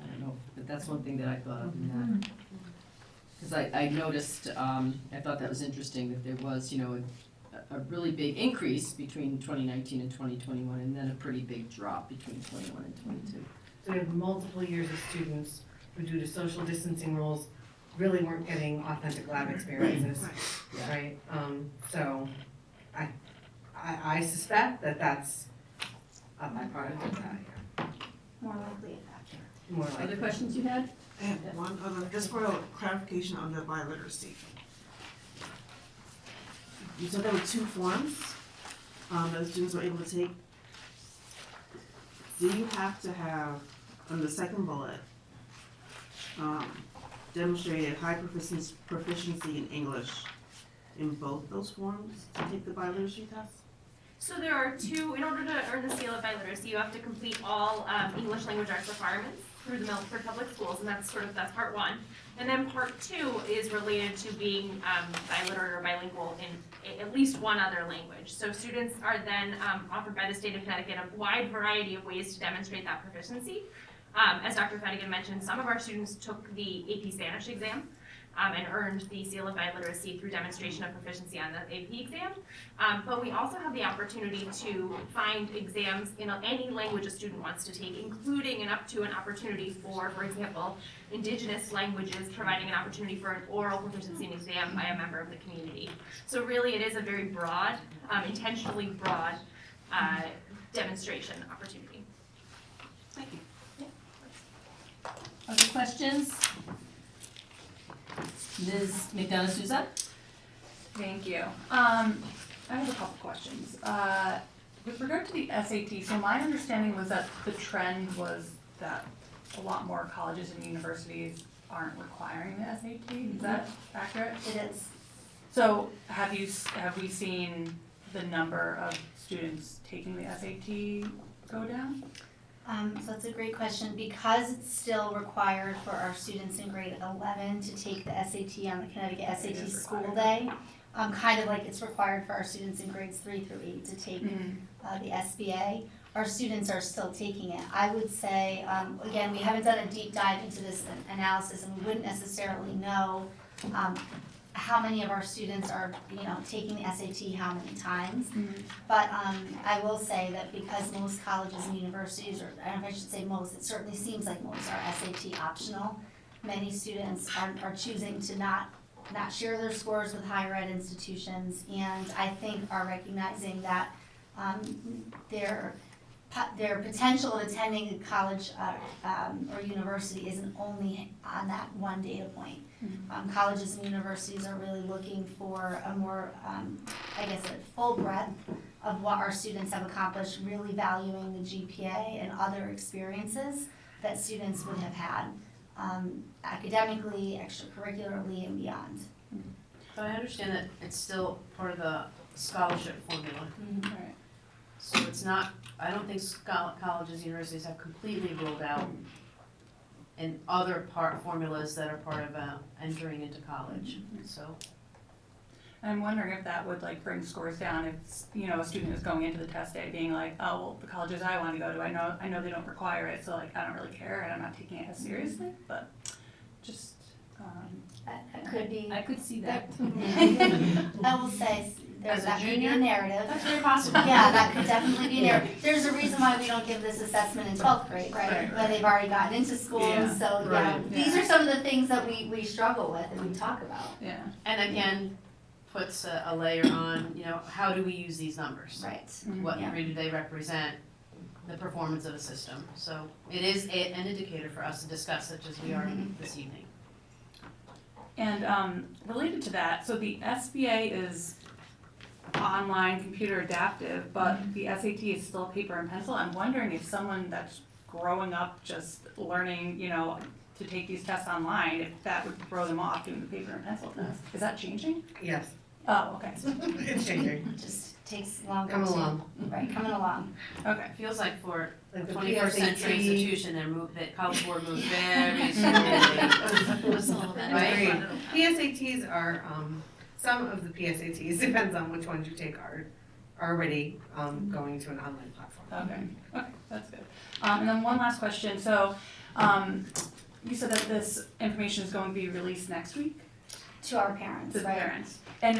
don't know, but that's one thing that I thought of in that. Because I noticed, I thought that was interesting that there was, you know, a really big increase between 2019 and 2021, and then a pretty big drop between 21 and 22. So we have multiple years of students who, due to social distancing rules, really weren't getting authentic lab experiences, right? So I suspect that that's a byproduct of that, yeah. More likely a factor. More like. Other questions you had? I have one other, just for clarification on the biliteracy. You said there were 2 forms that the students were able to take. Do you have to have, on the second bullet, demonstrated high proficiency in English in both those forms to take the biliteracy test? So there are 2, in order to earn the seal of biliteracy, you have to complete all English language arts requirements through the Milford Public Schools, and that's part 1. And then part 2 is related to being biliterate or bilingual in at least one other language. So students are then offered by the state of Connecticut a wide variety of ways to demonstrate that proficiency. As Dr. Finnegan mentioned, some of our students took the AP Spanish exam and earned the seal of biliteracy through demonstration of proficiency on the AP exam. But we also have the opportunity to find exams in any language a student wants to take, including and up to an opportunity for example, Indigenous languages, providing an opportunity for an oral proficiency exam by a member of the community. So really it is a very broad, intentionally broad demonstration opportunity. Thank you. Other questions? Ms. McDonough Souza? Thank you. I have a couple questions. With regard to the SAT, so my understanding was that the trend was that a lot more colleges and universities aren't requiring the SAT. Is that accurate? It is. So have we seen the number of students taking the SAT go down? So that's a great question. Because it's still required for our students in grade 11 to take the SAT on the Connecticut SAT school day, kind of like it's required for our students in grades 3 through 8 to take the SBA. Our students are still taking it. I would say, again, we haven't done a deep dive into this analysis, and we wouldn't necessarily know how many of our students are, taking the SAT how many times. But I will say that because most colleges and universities, or I don't know if I should say most, it certainly seems like most are SAT optional. Many students are choosing to not share their scores with higher ed institutions, and I think are recognizing that their potential of attending a college or university isn't only on that one data point. Colleges and universities are really looking for a more, a full breadth of what our students have accomplished, really valuing the GPA and other experiences that students would have had academically, extracurricularly, and beyond. But I understand that it's still part of the scholarship formula. Right. So it's not, I don't think colleges, universities have completely rolled out and other formulas that are part of entering into college, so. And I'm wondering if that would bring scores down if, a student is going into the test day being like, oh, well, the colleges I want to go to, I know they don't require it, so I don't really care and I'm not taking it as seriously, but just, That could be. I could see that. I will say There's As a that could be junior? a narrative. That's very possible. Yeah, that could definitely be a narrative. There's a reason why we don't give this assessment in 12th grade, right? When they've already gotten into school, Yeah, so yeah. right, These yeah. are some of the things that we struggle with and we talk about. Yeah. And again, puts a layer on, you know, how do we use these numbers? Right. What Yeah. degree do they represent the performance of a system? So it is an indicator for us to discuss, such as we are this evening. And related to that, so the SBA is online computer adaptive, but the SAT is still paper and pencil. I'm wondering if someone that's growing up just learning, you know, to take these tests online, if that would throw them off doing the paper and pencil test. Is that changing? Yes, Oh, okay. it's changing. It just takes longer Come to- along. Right, coming along. Okay. It feels like for Like the 21st century PSAT. institution, the College Board moves very slowly. Right? PSATs are, some of the PSATs, depends on which ones you take, are already going to an online platform. Okay, that's good. And then one last question, so, you said that this information is going to be released next week To our parents, to the right? parents? And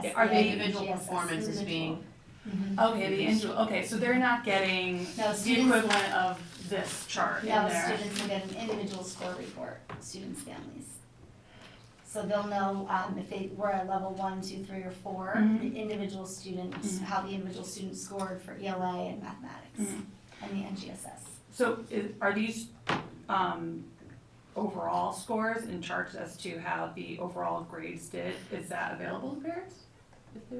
The are SBA, they, individual GSS, performance is being- individual. okay, the individual, okay, so they're not getting No, the students, equivalent of this chart in no, there? students will get an individual score report, students' families. So they'll know, if they were at level 1, 2, 3, or 4, Mhm. the individual students, how the individual student scored for ELA and mathematics, Mhm. and the NGSS. So are these, overall scores and charts as to how the overall grades did? Is that available to parents?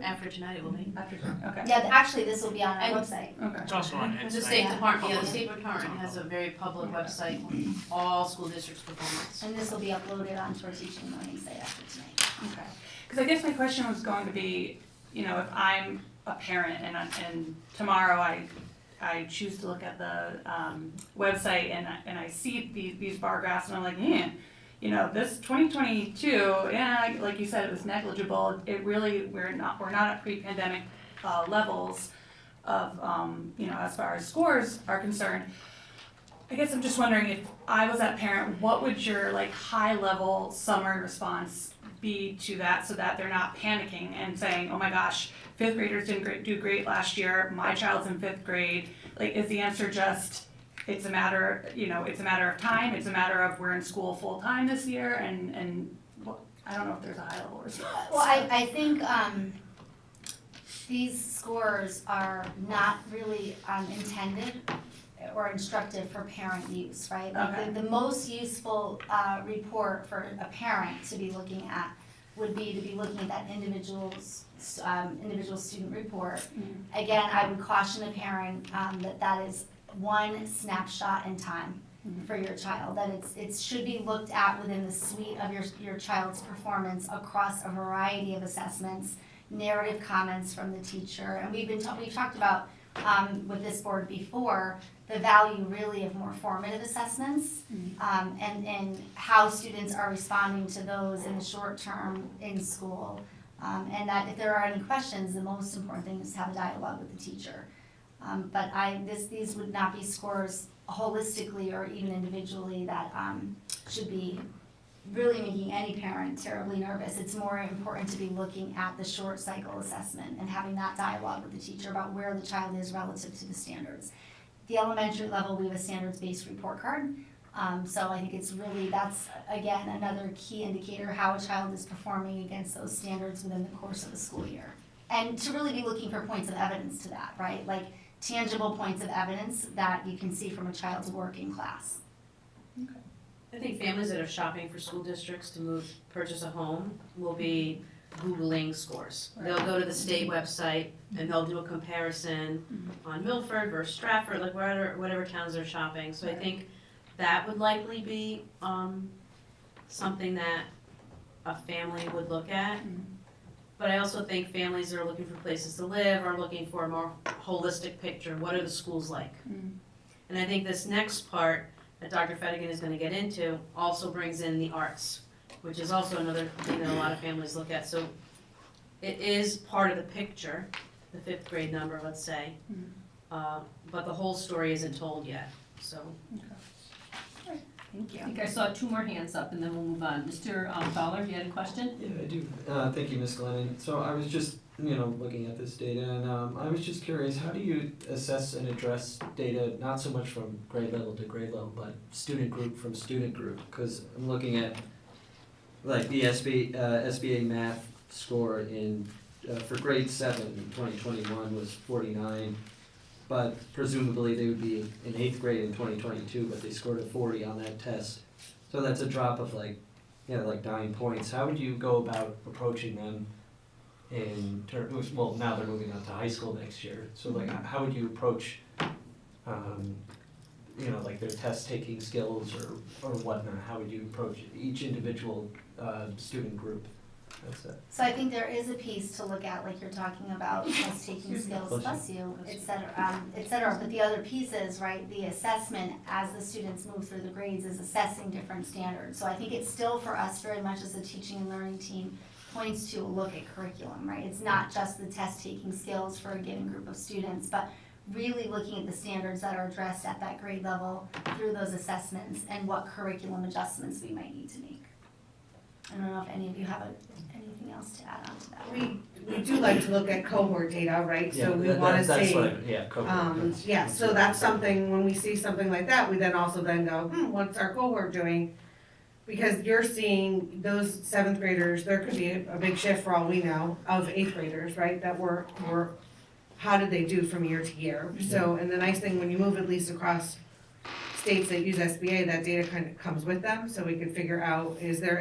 After tonight, it will be. After, okay. Yeah, actually, this will be on our And- website. Okay. It's also on The Insight. State Yeah. Department, the State Department has a very public website, all school districts' performance. And this will be uploaded onto our teaching and learning site after tonight. Okay, because I guess my question was going to be, you know, if I'm a parent and tomorrow I choose to look at the website and I see these bar graphs and I'm like, man, you know, this 2022, yeah, like you said, it was negligible. It really, we're not at pre-pandemic levels of, you know, as far as scores are concerned. I guess I'm just wondering, if I was that parent, what would your like high level summary response be to that, so that they're not panicking and saying, oh my gosh, 5th graders didn't do great last year, my child's in 5th grade. Like, is the answer just, it's a matter, you know, it's a matter of time, it's a matter of we're in school full time this year, and well, I don't know if there's a high level response. Well, I think, these scores are not really, intended or instructive for parent use, right? Like, Okay. the most useful, report for a parent to be looking at would be to be looking at that individual student report. Mhm. Again, I would caution a parent, that is one snapshot in time Mhm. for your child, that it should be looked at within the suite of your child's performance across a variety of assessments, narrative comments from the teacher, and we've talked about, with this board before, the value really of more formative assessments, and how students are responding to those in the short term in school. And that if there are any questions, the most important thing is to have a dialogue with the teacher. But these would not be scores holistically or even individually that, should be really making any parent terribly nervous. It's more important to be looking at the short cycle assessment and having that dialogue with the teacher about where the child is relative to the standards. The elementary level, we have a standards-based report card. So I think it's really, that's, again, another key indicator how a child is performing against those standards within the course of the school year. And to really be looking for points of evidence to that, right? Like tangible points of evidence that you can see from a child's work in class. I think families that are shopping for school districts to purchase a home will be Googling scores. They'll go to the state website and they'll do a comparison on Milford versus Stratford, like whatever towns they're shopping. So I think that would likely be something that a family would look at. But I also think families that are looking for places to live are looking for a more holistic picture. What are the schools like? And I think this next part that Dr. Fedigan is gonna get into also brings in the arts, which is also another thing that a lot of families look at. So it is part of the picture, the 5th grade number, let's say, but the whole story isn't told yet, so. Thank you. I think I saw 2 more hands up and then we'll move on. Mr. Fowler, you had a question? Yeah, I do. Thank you, Ms. Glennon. So I was just looking at this data, and I was just curious, how do you assess and address data, not so much from grade level to grade level, but student group from student group? Because I'm looking at, like, the SBA math score for grade 7 in 2021 was 49, but presumably they would be in 8th grade in 2022, but they scored a 40 on that test. So that's a drop of like 9 points. How would you go about approaching them well, now they're moving on to high school next year, so like, how would you approach, like their test taking skills or whatnot? How would you approach each individual student group? That's it. So I think there is a piece to look at, like you're talking about, test taking skills, bless you, et cetera. But the other piece is, right, the assessment as the students move through the grades is assessing different standards. So I think it's still for us very much as a teaching and learning team points to a look at curriculum, right? It's not just the test taking skills for a given group of students, but really looking at the standards that are addressed at that grade level through those assessments and what curriculum adjustments we might need to make. I don't know if any of you have anything else to add on to that. We do like to look at cohort data, right? Yeah, So we wanna that's see, what cohort. yeah, so that's something, when we see something like that, we then also then go, what's our cohort doing? Because you're seeing those 7th graders, there could be a big shift for all we know of 8th graders, right? That were how did they do from year to year? So, and the nice thing, when you move at least across states that use SBA, that data kind of comes with them, so we can figure out, was there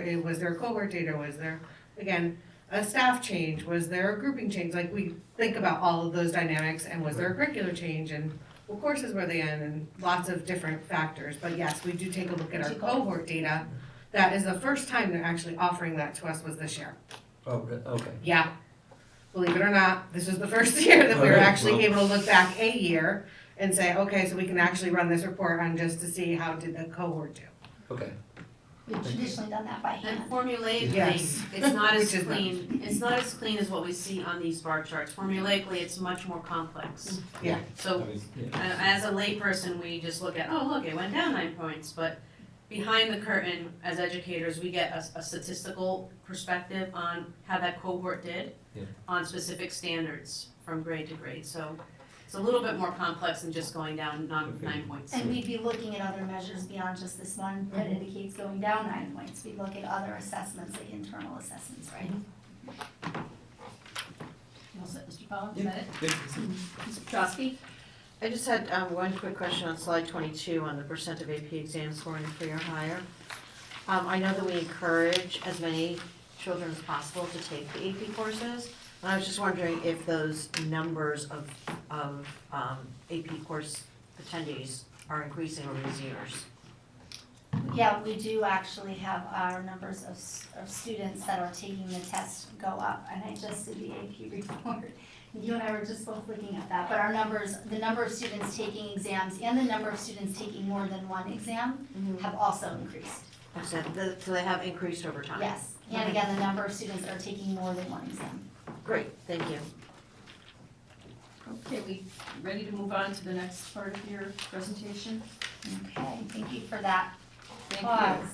a cohort data, was there, again, a staff change, was there a grouping change? Like, we think about all of those dynamics, and was there a curricular change, and what courses were they in, and lots of different factors. But yes, we do take a look at our cohort data. That is the first time they're actually offering that to us was this year. Oh, okay. Yeah. Believe it or not, this is the first year that we were actually able to look back a year and say, okay, so we can actually run this report on just to see how did the cohort do. Okay. We've traditionally done that by hand. And formulaically, Yes. it's not as Which is clean as what we see on these bar charts. Formulaically, it's much more complex. Yeah. So, as a layperson, we just look at, oh, look, it went down 9 points, but behind the curtain, as educators, we get a statistical perspective on how that cohort did on specific standards from grade to grade. So it's a little bit more complex than just going down 9 points. And we'd be looking at other measures beyond just this one that indicates going down 9 points. We'd look at other assessments, like internal assessments, right? You all set, Mr. Powell? Is that it? Mr. Petrosky? I just had one quick question on slide 22 on the percent of AP exam scoring 3 or higher. I know that we encourage as many children as possible to take the AP courses. And I was just wondering if those numbers of AP course attendees are increasing over these years. Yeah, we do actually have our numbers of students that are taking the test go up, and I just did the AP report. You and I were just both looking at that, but our numbers, the number of students taking exams and the number of students taking more than one exam have also increased. So they have increased over time? Yes, and again, the number of students that are taking more than one exam. Great, thank you. Okay, we ready to move on to the next part of your presentation? Okay, thank you for that Thank you. pause.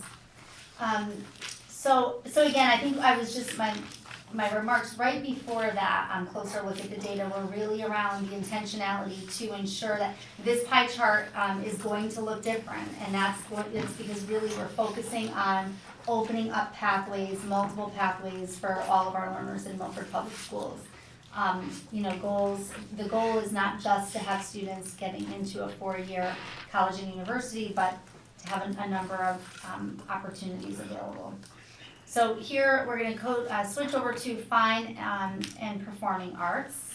So again, I think I was just, my remarks right before that, closer look at the data were really around the intentionality to ensure that this pie chart is going to look different, and it's because really we're focusing on opening up pathways, multiple pathways for all of our learners in Milford Public Schools. The goal is not just to have students getting into a 4-year college and university, but to have a number of opportunities available. So here, we're gonna switch over to fine and performing arts.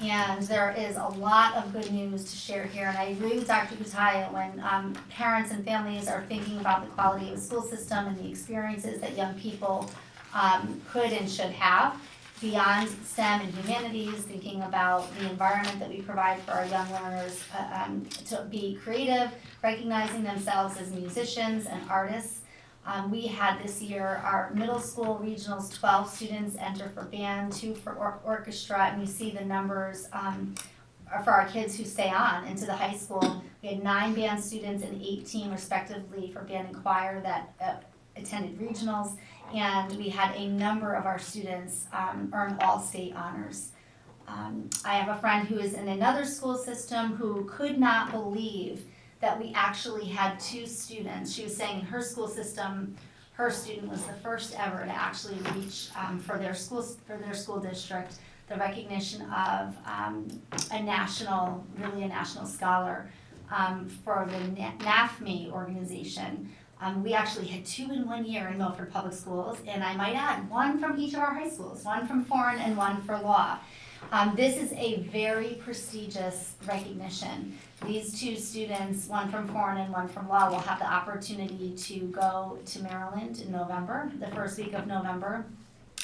And there is a lot of good news to share here, and I agree with Dr. Kutaya when parents and families are thinking about the quality of the school system and the experiences that young people could and should have beyond STEM and humanities, thinking about the environment that we provide for our young learners to be creative, recognizing themselves as musicians and artists. We had this year, our middle school regionals, 12 students enter for band, 2 for orchestra, and you see the numbers for our kids who stay on into the high school. We had 9 band students and 18 respectively for band and choir that attended regionals, and we had a number of our students earn all state honors. I have a friend who is in another school system who could not believe that we actually had 2 students. She was saying in her school system, her student was the first ever to actually reach for their school district the recognition of a national scholar for the NAFME organization. We actually had 2 in 1 year in Milford Public Schools, and I might add, 1 from each of our high schools, 1 from foreign and 1 for law. This is a very prestigious recognition. These 2 students, 1 from foreign and 1 from law, will have the opportunity to go to Maryland in November, the first week of November,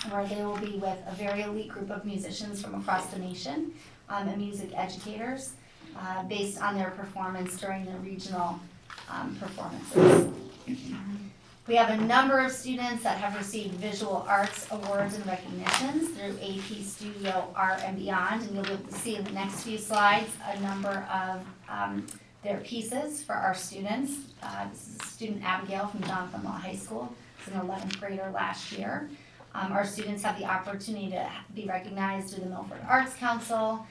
where they will be with a very elite group of musicians from across the nation and music educators based on their performance during the regional performances. We have a number of students that have received visual arts awards and recognitions through AP Studio Art and Beyond, and you'll be able to see in the next few slides a number of their pieces for our students. This is student Abigail from Jonathan Law High School. She's an 11th grader last year. Our students have the opportunity to be recognized through the Milford Arts Council,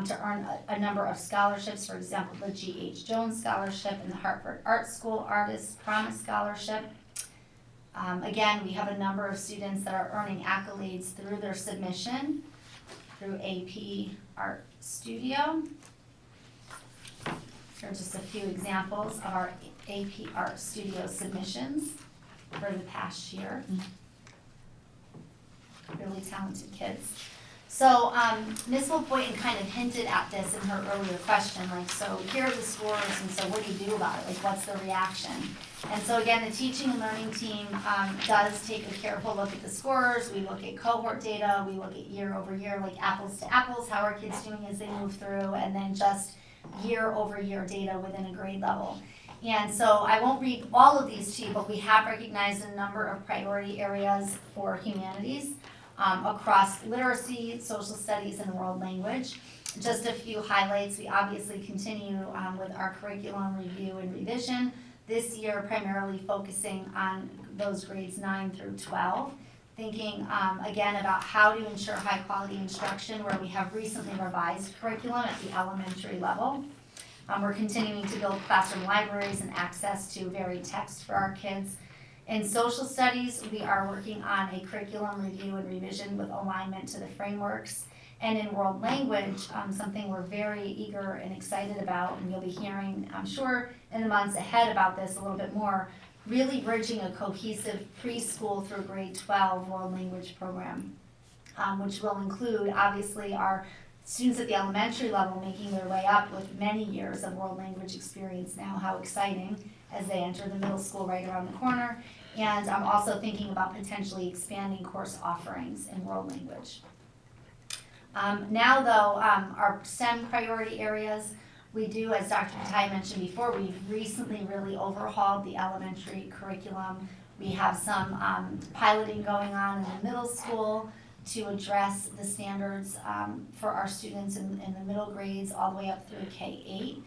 to earn a number of scholarships, for example, the G.H. Jones Scholarship and the Hartford Art School Artist Promise Scholarship. Again, we have a number of students that are earning accolades through their submission through AP Art Studio. Here are just a few examples of our AP Art Studio submissions for the past year. Really talented kids. So Ms. Wolf-Boynton kind of hinted at this in her earlier question, like, so here are the scores, and so what do you do about it? Like, what's the reaction? And so again, the teaching and learning team does take a careful look at the scores. We look at cohort data, we look at year over year, like apples to apples, how are kids doing as they move through, and then just year over year data within a grade level. And so I won't read all of these to you, but we have recognized a number of priority areas for humanities across literacy, social studies, and world language. Just a few highlights. We obviously continue with our curriculum review and revision. This year primarily focusing on those grades 9 through 12. Thinking again about how to ensure high quality instruction where we have recently revised curriculum at the elementary level. We're continuing to build classroom libraries and access to varied text for our kids. In social studies, we are working on a curriculum review and revision with alignment to the frameworks. And in world language, something we're very eager and excited about, and you'll be hearing, I'm sure, in the months ahead about this a little bit more, really bridging a cohesive preschool through grade 12 world language program, which will include, obviously, our students at the elementary level making their way up with many years of world language experience now. How exciting as they enter the middle school right around the corner. And I'm also thinking about potentially expanding course offerings in world language. Now though, our STEM priority areas, we do, as Dr. Patai mentioned before, we've recently really overhauled the elementary curriculum. We have some piloting going on in the middle school to address the standards for our students in the middle grades all the way up through K-8.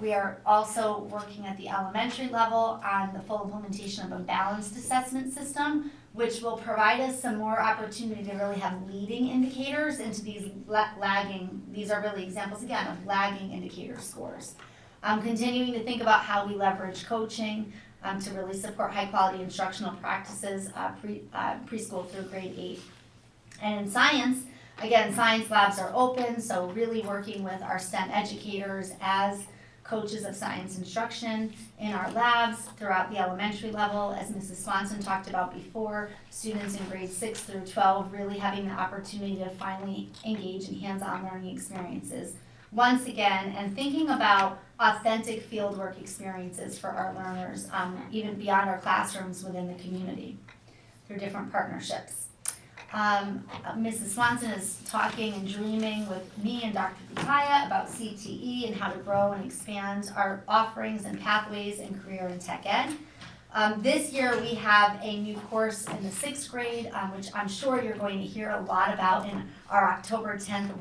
We are also working at the elementary level on the full implementation of a balanced assessment system, which will provide us some more opportunity to really have leading indicators into these lagging, these are really examples again of lagging indicator scores. Continuing to think about how we leverage coaching to really support high quality instructional practices preschool through grade 8. And in science, again, science labs are open, so really working with our STEM educators as coaches of science instruction in our labs throughout the elementary level. As Mrs. Swanson talked about before, students in grades 6 through 12 really having the opportunity to finally engage in hands-on learning experiences. Once again, and thinking about authentic fieldwork experiences for our learners, even beyond our classrooms within the community through different partnerships. Mrs. Swanson is talking and dreaming with me and Dr. Pitaya about CTE and how to grow and expand our offerings and pathways in career and tech ed. This year we have a new course in the 6th grade, which I'm sure you're going to hear a lot about in our October 10th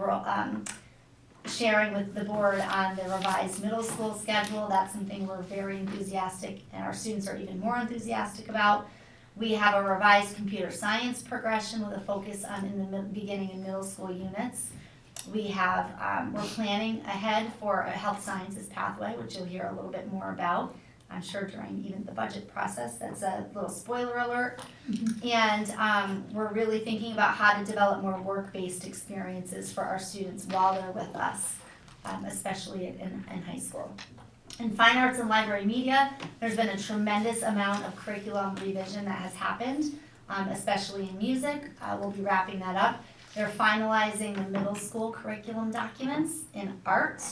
sharing with the board on the revised middle school schedule. That's something we're very enthusiastic, and our students are even more enthusiastic about. We have a revised computer science progression with a focus on in the beginning and middle school units. We have, we're planning ahead for a health sciences pathway, which you'll hear a little bit more about, I'm sure during even the budget process. That's a little spoiler alert. And we're really thinking about how to develop more work-based experiences for our students while they're with us, especially in high school. In fine arts and library media, there's been a tremendous amount of curriculum revision that has happened, especially in music. We'll be wrapping that up. They're finalizing the middle school curriculum documents in art,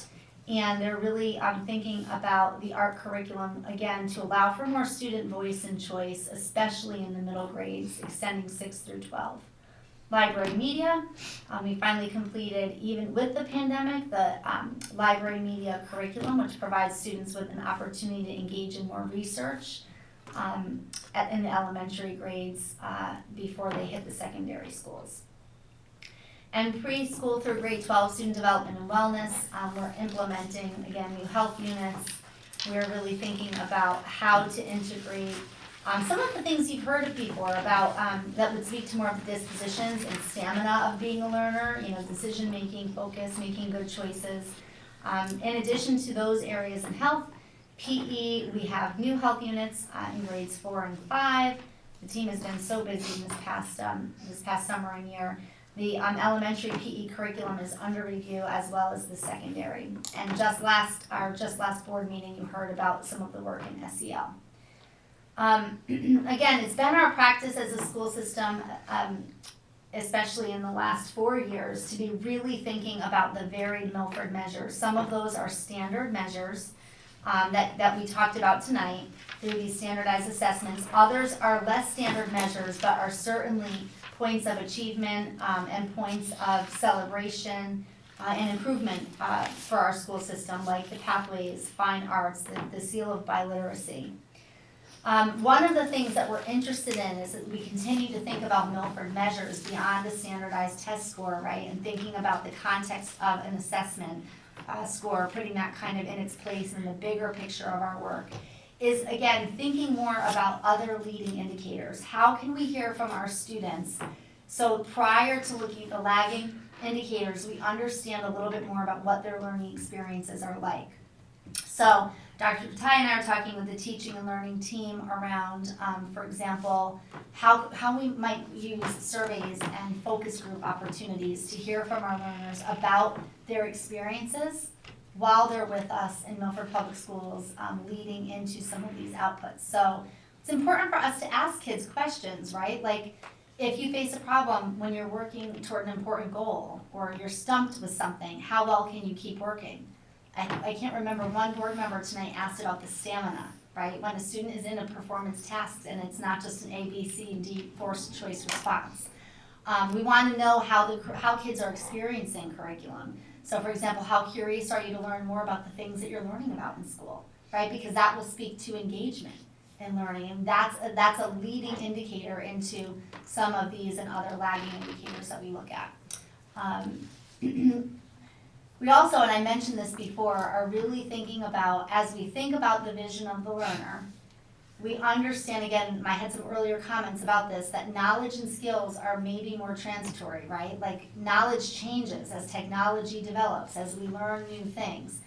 and they're really thinking about the art curriculum, again, to allow for more student voice and choice, especially in the middle grades, extending 6 through 12. Library media, we finally completed, even with the pandemic, the library media curriculum, which provides students with an opportunity to engage in more research in the elementary grades before they hit the secondary schools. And preschool through grade 12, student development and wellness, we're implementing, again, new health units. We're really thinking about how to integrate some of the things you've heard of before about that would speak to more of the dispositions and stamina of being a learner, decision making, focus, making good choices. In addition to those areas in health, PE, we have new health units in grades 4 and 5. The team has been so busy this past summer and year. The elementary PE curriculum is under review, as well as the secondary. And just last board meeting, you heard about some of the work in SEL. Again, it's been our practice as a school system, especially in the last 4 years, to be really thinking about the varied Milford measures. Some of those are standard measures that we talked about tonight through these standardized assessments. Others are less standard measures, but are certainly points of achievement and points of celebration and improvement for our school system, like the pathways, fine arts, the seal of biliteracy. One of the things that we're interested in is that we continue to think about Milford measures beyond the standardized test score, right? And thinking about the context of an assessment score, putting that kind of in its place in the bigger picture of our work, is again thinking more about other leading indicators. How can we hear from our students? So prior to looking at the lagging indicators, we understand a little bit more about what their learning experiences are like. So Dr. Patai and I are talking with the teaching and learning team around, for example, how we might use surveys and focus group opportunities to hear from our learners about their experiences while they're with us in Milford Public Schools, leading into some of these outputs. So it's important for us to ask kids questions, right? Like, if you face a problem when you're working toward an important goal, or you're stumped with something, how well can you keep working? I can't remember, one board member tonight asked about the stamina, right? When a student is in a performance task and it's not just an A, B, C, and D forced choice response. We want to know how kids are experiencing curriculum. So for example, how curious are you to learn more about the things that you're learning about in school, right? Because that will speak to engagement in learning, and that's a leading indicator into some of these and other lagging indicators that we look at. We also, and I mentioned this before, are really thinking about, as we think about the vision of the learner, we understand, again, I had some earlier comments about this, that knowledge and skills are maybe more transitory, right? Like, knowledge changes as technology develops, as we learn new things.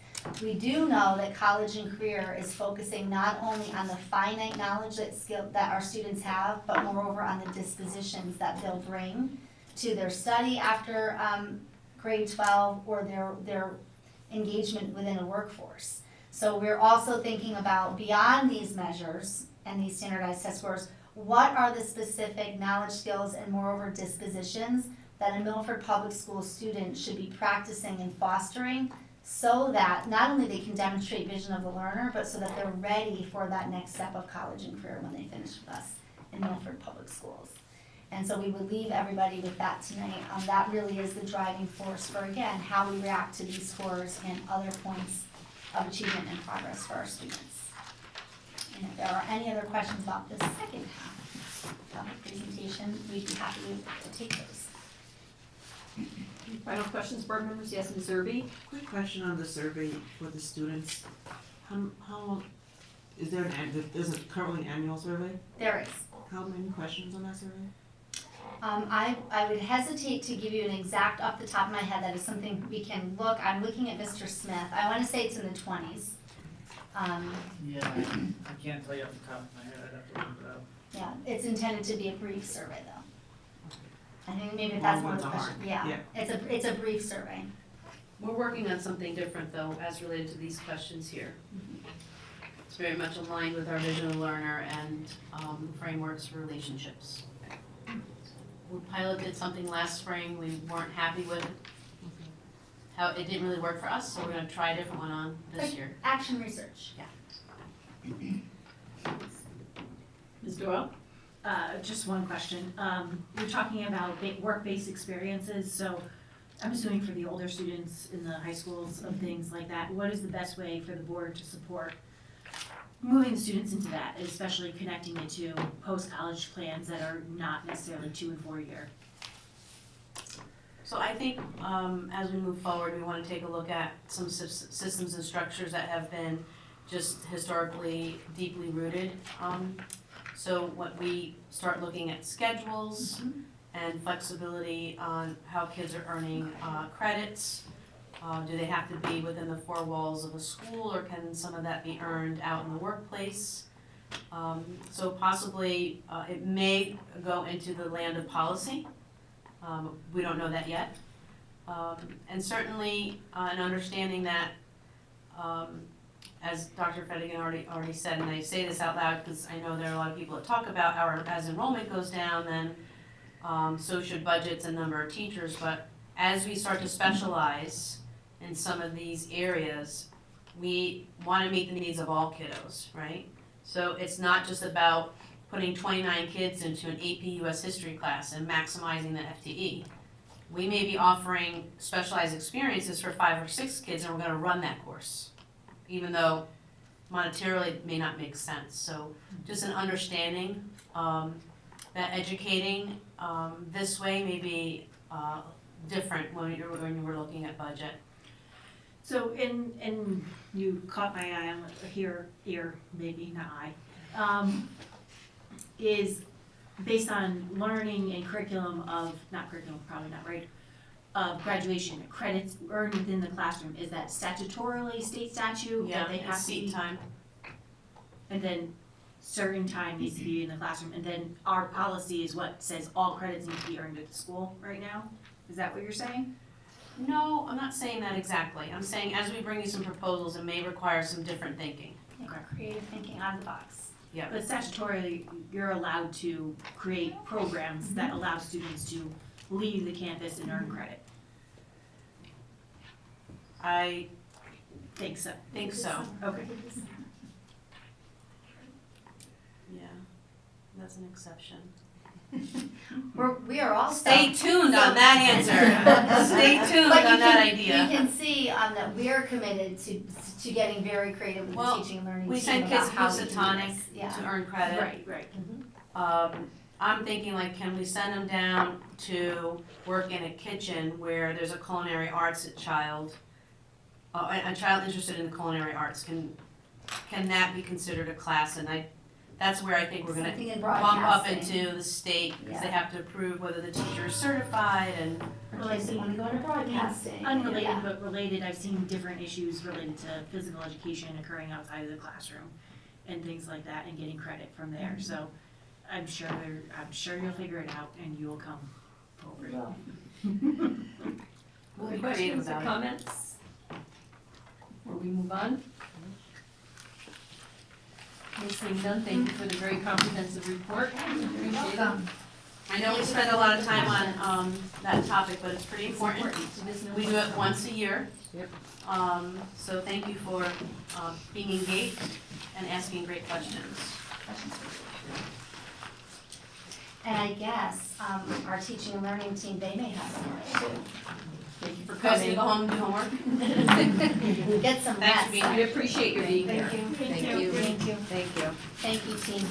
We do know that college and career is focusing not only on the finite knowledge that our students have, but moreover on the dispositions that they'll bring to their study after grade 12 or their engagement within a workforce. So we're also thinking about, beyond these measures and these standardized test scores, what are the specific knowledge, skills, and moreover dispositions that a Milford Public School student should be practicing and fostering, so that not only they can demonstrate vision of the learner, but so that they're ready for that next step of college and career when they finish with us in Milford Public Schools. And so we would leave everybody with that tonight. That really is the driving force for, again, how we react to these scores and other points of achievement and progress for our students. And if there are any other questions about the second half of the presentation, we'd be happy to take those. Final questions, board members? Yes, Ms. Zerby? Quick question on the survey for the students. How, is there there's currently an annual survey? There is. How many questions on that survey? I would hesitate to give you an exact off the top of my head. That is something we can look. I'm looking at Mr. Smith. I want to say it's in the 20s. Yeah, I can't tell you off the top of my head, I'd have to look it up. Yeah, it's intended to be a brief survey though. I think maybe that's one of the questions. Yeah, it's a brief survey. We're working on something different though, as related to these questions here. It's very much aligned with our vision of the learner and frameworks for relationships. We piloted something last spring, we weren't happy with how it didn't really work for us, so we're gonna try a different one on this year. Action research. Ms. Doyle? Just one question. We're talking about work-based experiences, so I'm assuming for the older students in the high schools of things like that, what is the best way for the board to support moving the students into that, especially connecting it to post-college plans that are not necessarily 2 and 4 year? So I think as we move forward, we want to take a look at some systems and structures that have been just historically deeply rooted. So when we start looking at schedules and flexibility on how kids are earning credits, do they have to be within the 4 walls of a school, or can some of that be earned out in the workplace? So possibly it may go into the land of policy. We don't know that yet. And certainly an understanding that, as Dr. Fedigan already said, and I say this out loud because I know there are a lot of people that talk about as enrollment goes down, then so should budgets and number of teachers. But as we start to specialize in some of these areas, we want to meet the needs of all kiddos, right? So it's not just about putting 29 kids into an AP US history class and maximizing the FTE. We may be offering specialized experiences for 5 or 6 kids, and we're going to run that course, even though monetarily it may not make sense. So just an understanding that educating this way may be different when we're looking at budget. So and you caught my eye on ear, maybe not eye, is based on learning and curriculum of, not curriculum, probably not right, of graduation, credits earned within the classroom. Is that statutorily state statute that they have to be? Seat time. And then certain time needs to be in the classroom, and then our policy is what says all credits need to be earned at the school right now? Is that what you're saying? No, I'm not saying that exactly. I'm saying as we bring you some proposals, it may require some different thinking. Creative thinking out of the box. Yeah. But statutorily, you're allowed to create programs that allow students to leave the campus and earn credit. I think so. Okay. Yeah, that's an exception. We are all Stay tuned on that answer. Stay tuned on that idea. You can see that we're committed to getting very creative with the teaching and learning We team send about kids how we do Housatonic this. to earn credit. Right. I'm thinking like, can we send them down to work in a kitchen where there's a culinary arts child, a child interested in the culinary arts, can that be considered a class? And that's where I think we're gonna Something in bump up broadcasting. into the state, because they Yeah. have to approve whether the teacher is certified and. Well, I want to go into broadcasting. Unrelated Yeah. but related, I've seen different issues related to physical education occurring outside of the classroom and things like that, and getting credit from there. So I'm sure you'll figure it out and you'll come forward. Well. We'll be creative Questions or about it. comments? Before we move on? Seeing none, thank you for the very comprehensive report. Appreciate it. I know we spend a lot of time on that topic, but it's pretty important. It is an We do it once a year. Yep. So thank you for being engaged and asking great questions. And I guess our teaching and learning team, they may have some too. Thank you for Guys, you coming. go home and do homework. Get some Thanks rest. for being We appreciate your being here. Thank you. Thank you. Thank you. Thank you. Thank you, team.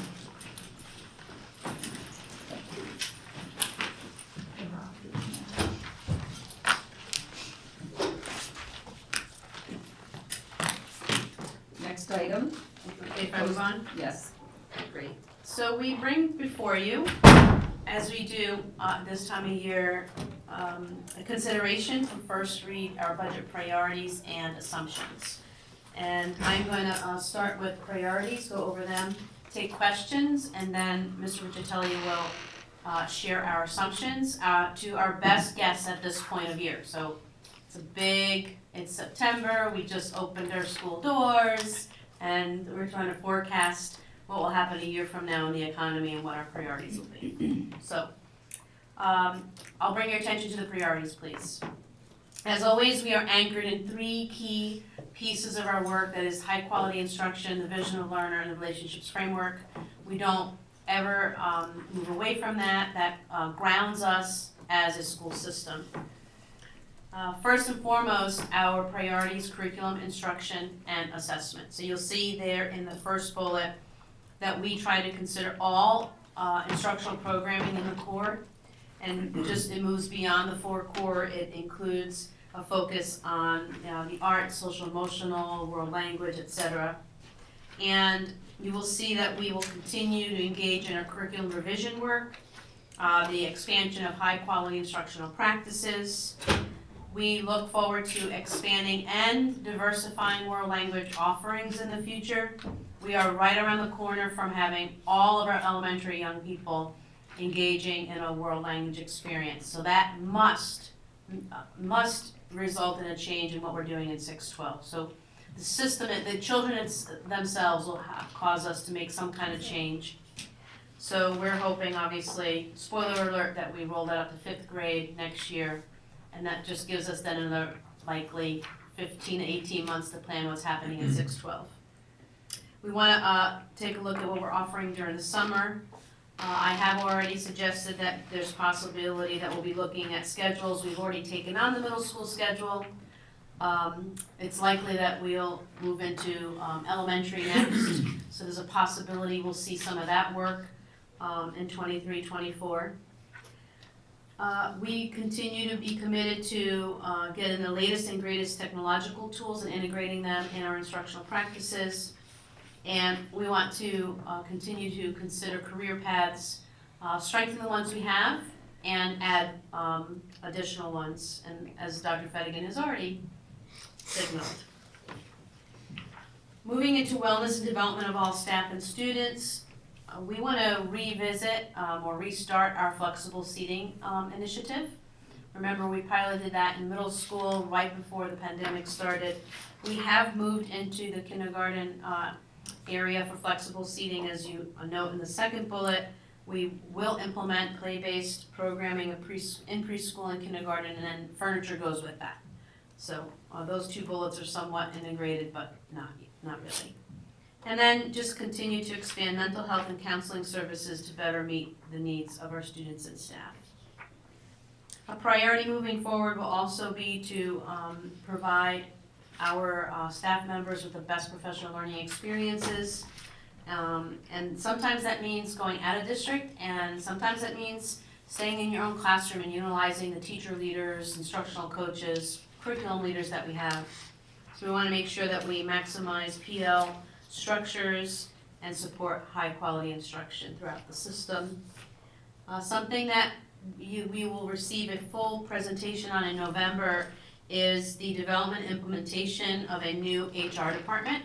Next item. If I move on? Yes. Great. So we bring before you, as we do this time of year, a consideration to first read our budget priorities and assumptions. And I'm going to start with priorities, go over them, take questions, and then Mr. Riccitelli will share our assumptions to our best guess at this point of year. So it's September, we just opened our school doors, and we're trying to forecast what will happen a year from now in the economy and what our priorities will be. So, I'll bring your attention to the priorities, please. As always, we are anchored in 3 key pieces of our work, that is high quality instruction, the vision of learner, and the relationships framework. We don't ever move away from that. That grounds us as a school system. First and foremost, our priorities, curriculum, instruction, and assessment. So you'll see there in the first bullet that we try to consider all instructional programming in the core, and just it moves beyond the 4 core. It includes a focus on the arts, social emotional, world language, etc. And you will see that we will continue to engage in our curriculum revision work, the expansion of high quality instructional practices. We look forward to expanding and diversifying world language offerings in the future. We are right around the corner from having all of our elementary young people engaging in a world language experience. So that must result in a change in what we're doing in 612. So the system, the children themselves will cause us to make some kind of change. So we're hoping, obviously, spoiler alert, that we roll that up to 5th grade next year. And that just gives us then another likely 15 to 18 months to plan what's happening in 612. We want to take a look at what we're offering during the summer. I have already suggested that there's possibility that we'll be looking at schedules. We've already taken on the middle school schedule. It's likely that we'll move into elementary next. So there's a possibility we'll see some of that work in 23-24. We continue to be committed to getting the latest and greatest technological tools and integrating them in our instructional practices. And we want to continue to consider career paths, strengthen the ones we have, and add additional ones, and as Dr. Fedigan has already signaled. Moving into wellness and development of all staff and students, we want to revisit or restart our flexible seating initiative. Remember, we piloted that in middle school right before the pandemic started. We have moved into the kindergarten area for flexible seating. As you note in the second bullet, we will implement play-based programming in preschool and kindergarten, and then furniture goes with that. So those 2 bullets are somewhat integrated, but not really. And then just continue to expand mental health and counseling services to better meet the needs of our students and staff. A priority moving forward will also be to provide our staff members with the best professional learning experiences. And sometimes that means going out of district, and sometimes that means staying in your own classroom and utilizing the teacher leaders, instructional coaches, curriculum leaders that we have. So we want to make sure that we maximize PL structures and support high quality instruction throughout the system. Something that we will receive a full presentation on in November is the development and implementation of a new HR department.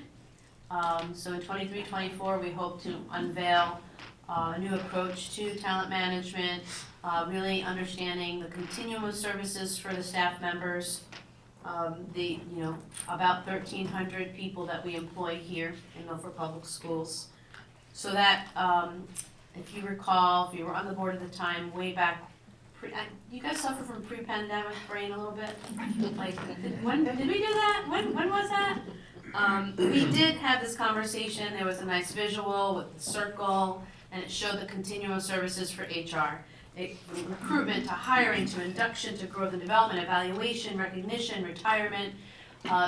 So in 23-24, we hope to unveil a new approach to talent management, really understanding the continuum of services for the staff members, about 1,300 people that we employ here in Milford Public Schools. So that, if you recall, if you were on the board at the time, way back, you guys suffer from pre-pandemic brain a little bit? Like, when did we do that? When was that? We did have this conversation. There was a nice visual with the circle, and it showed the continuum of services for HR. From recruitment to hiring to induction to growth and development, evaluation, recognition, retirement.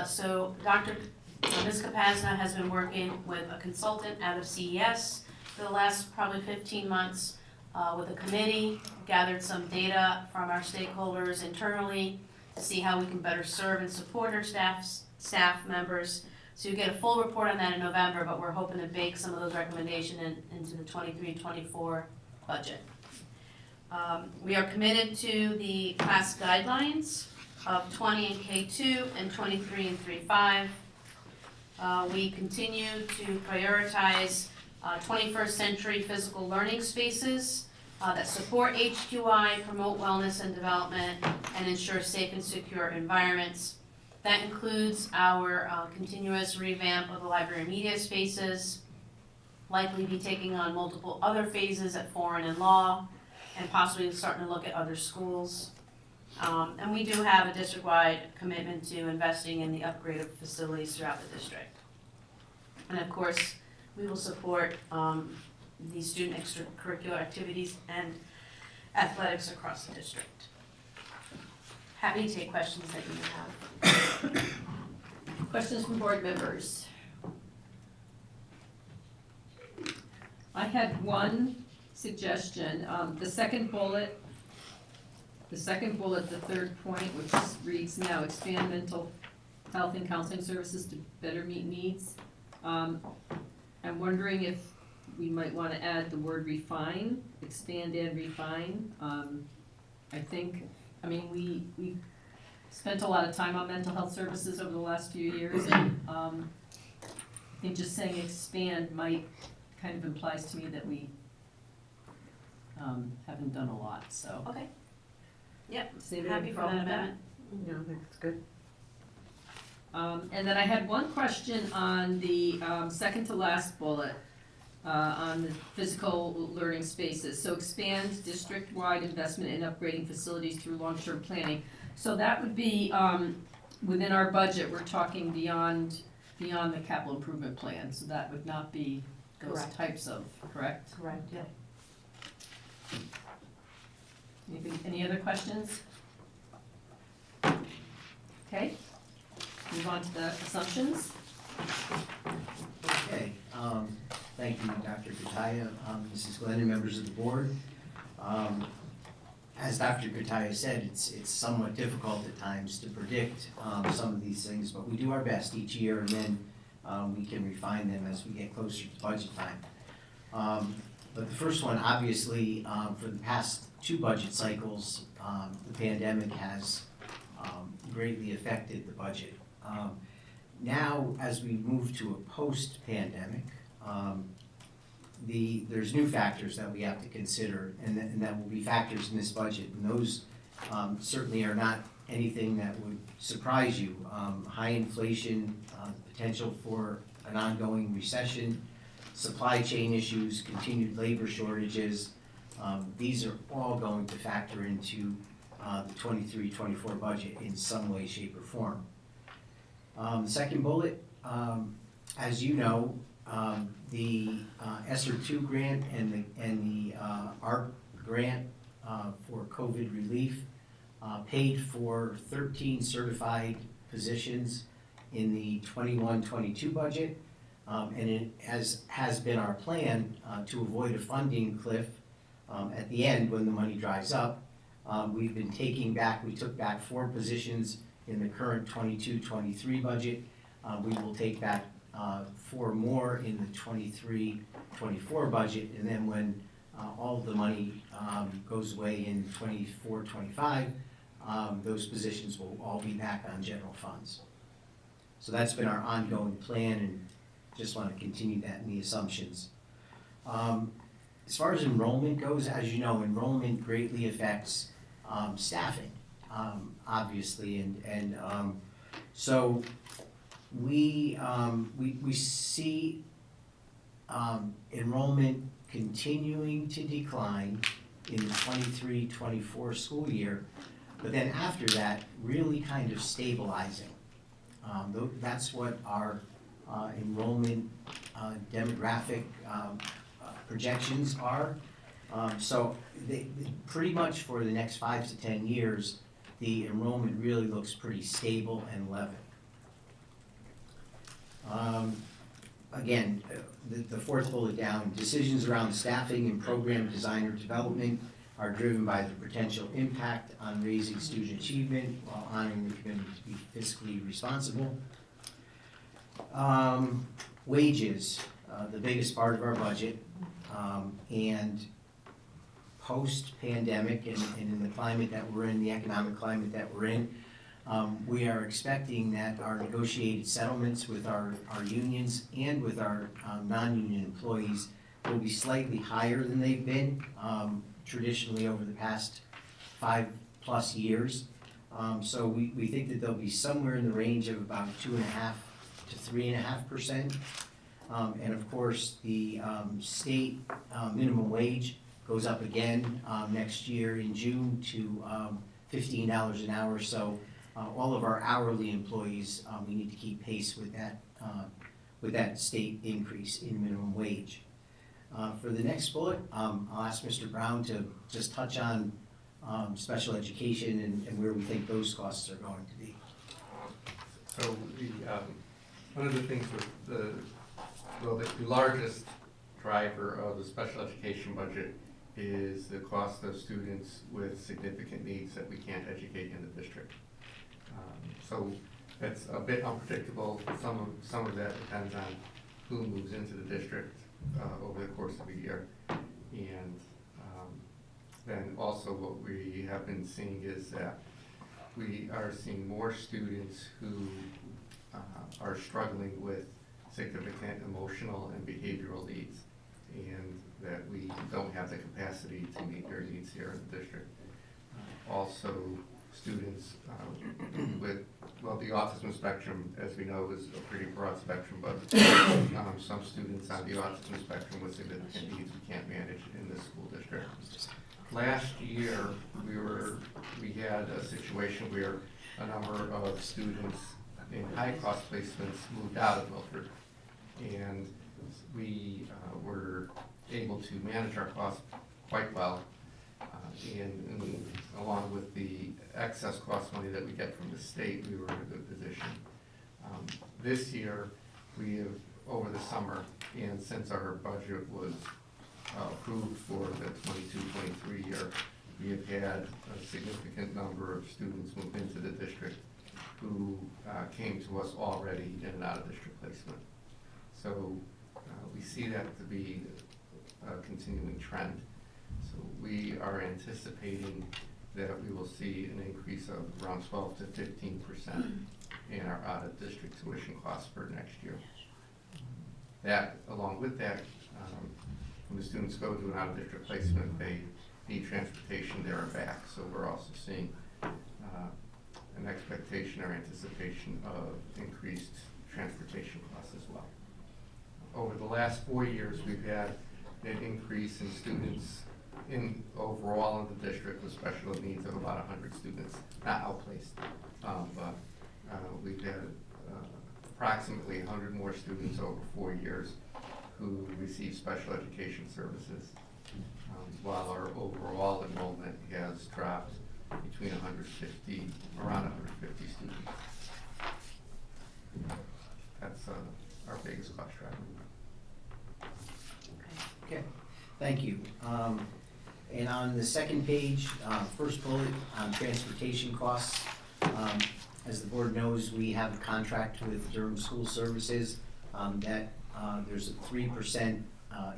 So Ms. Kapazna has been working with a consultant out of CES for the last probably 15 months with a committee, gathered some data from our stakeholders internally to see how we can better serve and support our staff members So you get a full report on that in November, but we're hoping to bake some of those recommendations into the 23-24 budget. We are committed to the class guidelines of 20 in K2 and 23 in 3-5. We continue to prioritize 21st century physical learning spaces that support HQI, promote wellness and development, and ensure safe and secure environments. That includes our continuous revamp of the library media spaces, likely be taking on multiple other phases at foreign and law, and possibly starting to look at other schools. And we do have a district-wide commitment to investing in the upgrade of facilities throughout the district. And of course, we will support the student extracurricular activities and athletics across the district. Happy to take questions that you may have. Questions from board members? I had one suggestion, the second bullet, the third point, which reads now, expand mental health and counseling services to better meet needs. I'm wondering if we might want to add the word refine, expand and refine. We've spent a lot of time on mental health services over the last few years, and I think just saying expand might kind of implies to me that we haven't done a lot, so. Okay. Yep, Does anybody have a happy for problem that with that? amendment. No, I think it's good. And then I had one question on the second to last bullet, on the physical learning spaces. So expand district-wide investment in upgrading facilities through long-term planning. So that would be, within our budget, we're talking beyond the capital improvement plan. So that would not be those Correct. types of, correct? Correct, yeah. Any other questions? Okay, move on to the assumptions. Okay, thank you, Dr. Kataya, Mrs. Glenn, and members of the board. As Dr. Kataya said, it's somewhat difficult at times to predict some of these things, but we do our best each year, and then we can refine them as we get closer to budget time. But the first one, obviously, for the past 2 budget cycles, the pandemic has greatly affected the budget. Now, as we move to a post-pandemic, there's new factors that we have to consider, and that will be factors in this budget, and those certainly are not anything that would surprise you. High inflation, potential for an ongoing recession, supply chain issues, continued labor shortages, these are all going to factor into the 23-24 budget in some way, shape, or form. The second bullet, as you know, the ESSER 2 grant and the ARP grant for COVID relief paid for 13 certified positions in the 21-22 budget. And it has been our plan to avoid a funding cliff at the end when the money dries up. We took back 4 positions in the current 22-23 budget. We will take back 4 more in the 23-24 budget, and then when all of the money goes away in 24-25, those positions will all be back on general funds. So that's been our ongoing plan, and just want to continue that in the assumptions. As far as enrollment goes, as you know, enrollment greatly affects staffing, obviously, and so we see enrollment continuing to decline in the 23-24 school year, but then after that, really kind of stabilizing. That's what our enrollment demographic projections are. So pretty much for the next 5 to 10 years, the enrollment really looks pretty stable and level. Again, the fourth bullet down, decisions around staffing and program design or development are driven by the potential impact on raising student achievement while honoring the commitment to be fiscally responsible. Wages, the biggest part of our budget, and post-pandemic and in the climate that we're in, the economic climate that we're in, we are expecting that our negotiated settlements with our unions and with our non-union employees will be slightly higher than they've been traditionally over the past 5+ years. So we think that they'll be somewhere in the range of about 2.5% to 3.5%. And of course, the state minimum wage goes up again next year in June to $15 an hour. So all of our hourly employees, we need to keep pace with that state increase in minimum wage. For the next bullet, I'll ask Mr. Brown to just touch on special education and where we think those costs are going to be. So one of the things with the largest driver of the special education budget is the cost of students with significant needs that we can't educate in the district. So it's a bit unpredictable. Some of that depends on who moves into the district over the course of a year. And then also what we have been seeing is that we are seeing more students who are struggling with significant emotional and behavioral needs, and that we don't have the capacity to meet their needs here in the district. Also, students with, well, the autism spectrum, as we know, is a pretty broad spectrum, but some students on the autism spectrum with significant needs we can't manage in the school district. Last year, we had a situation where a number of students in high-cost placements moved out of Milford, and we were able to manage our costs quite well, and along with the excess cost money that we get from the state, we were in a good position. This year, we have, over the summer, and since our budget was approved for the 22-23 year, we have had a significant number of students move into the district who came to us already in an out-of-district placement. So we see that to be a continuing trend. So we are anticipating that we will see an increase of around 12 to 15% in our out-of-district tuition costs for next year. That, along with that, when the students go to an out-of-district placement, they need transportation there and back. So we're also seeing an expectation or anticipation of increased transportation costs as well. Over the last 4 years, we've had an increase in students overall in the district with special needs of about 100 students, not outplaced, but we've had approximately 100 more students over 4 years who receive special education services, while our overall enrollment has dropped between around 150 students. That's our biggest cost driver. Okay, thank you. And on the second page, first bullet on transportation costs, as the board knows, we have a contract with Durham School Services that there's a 3%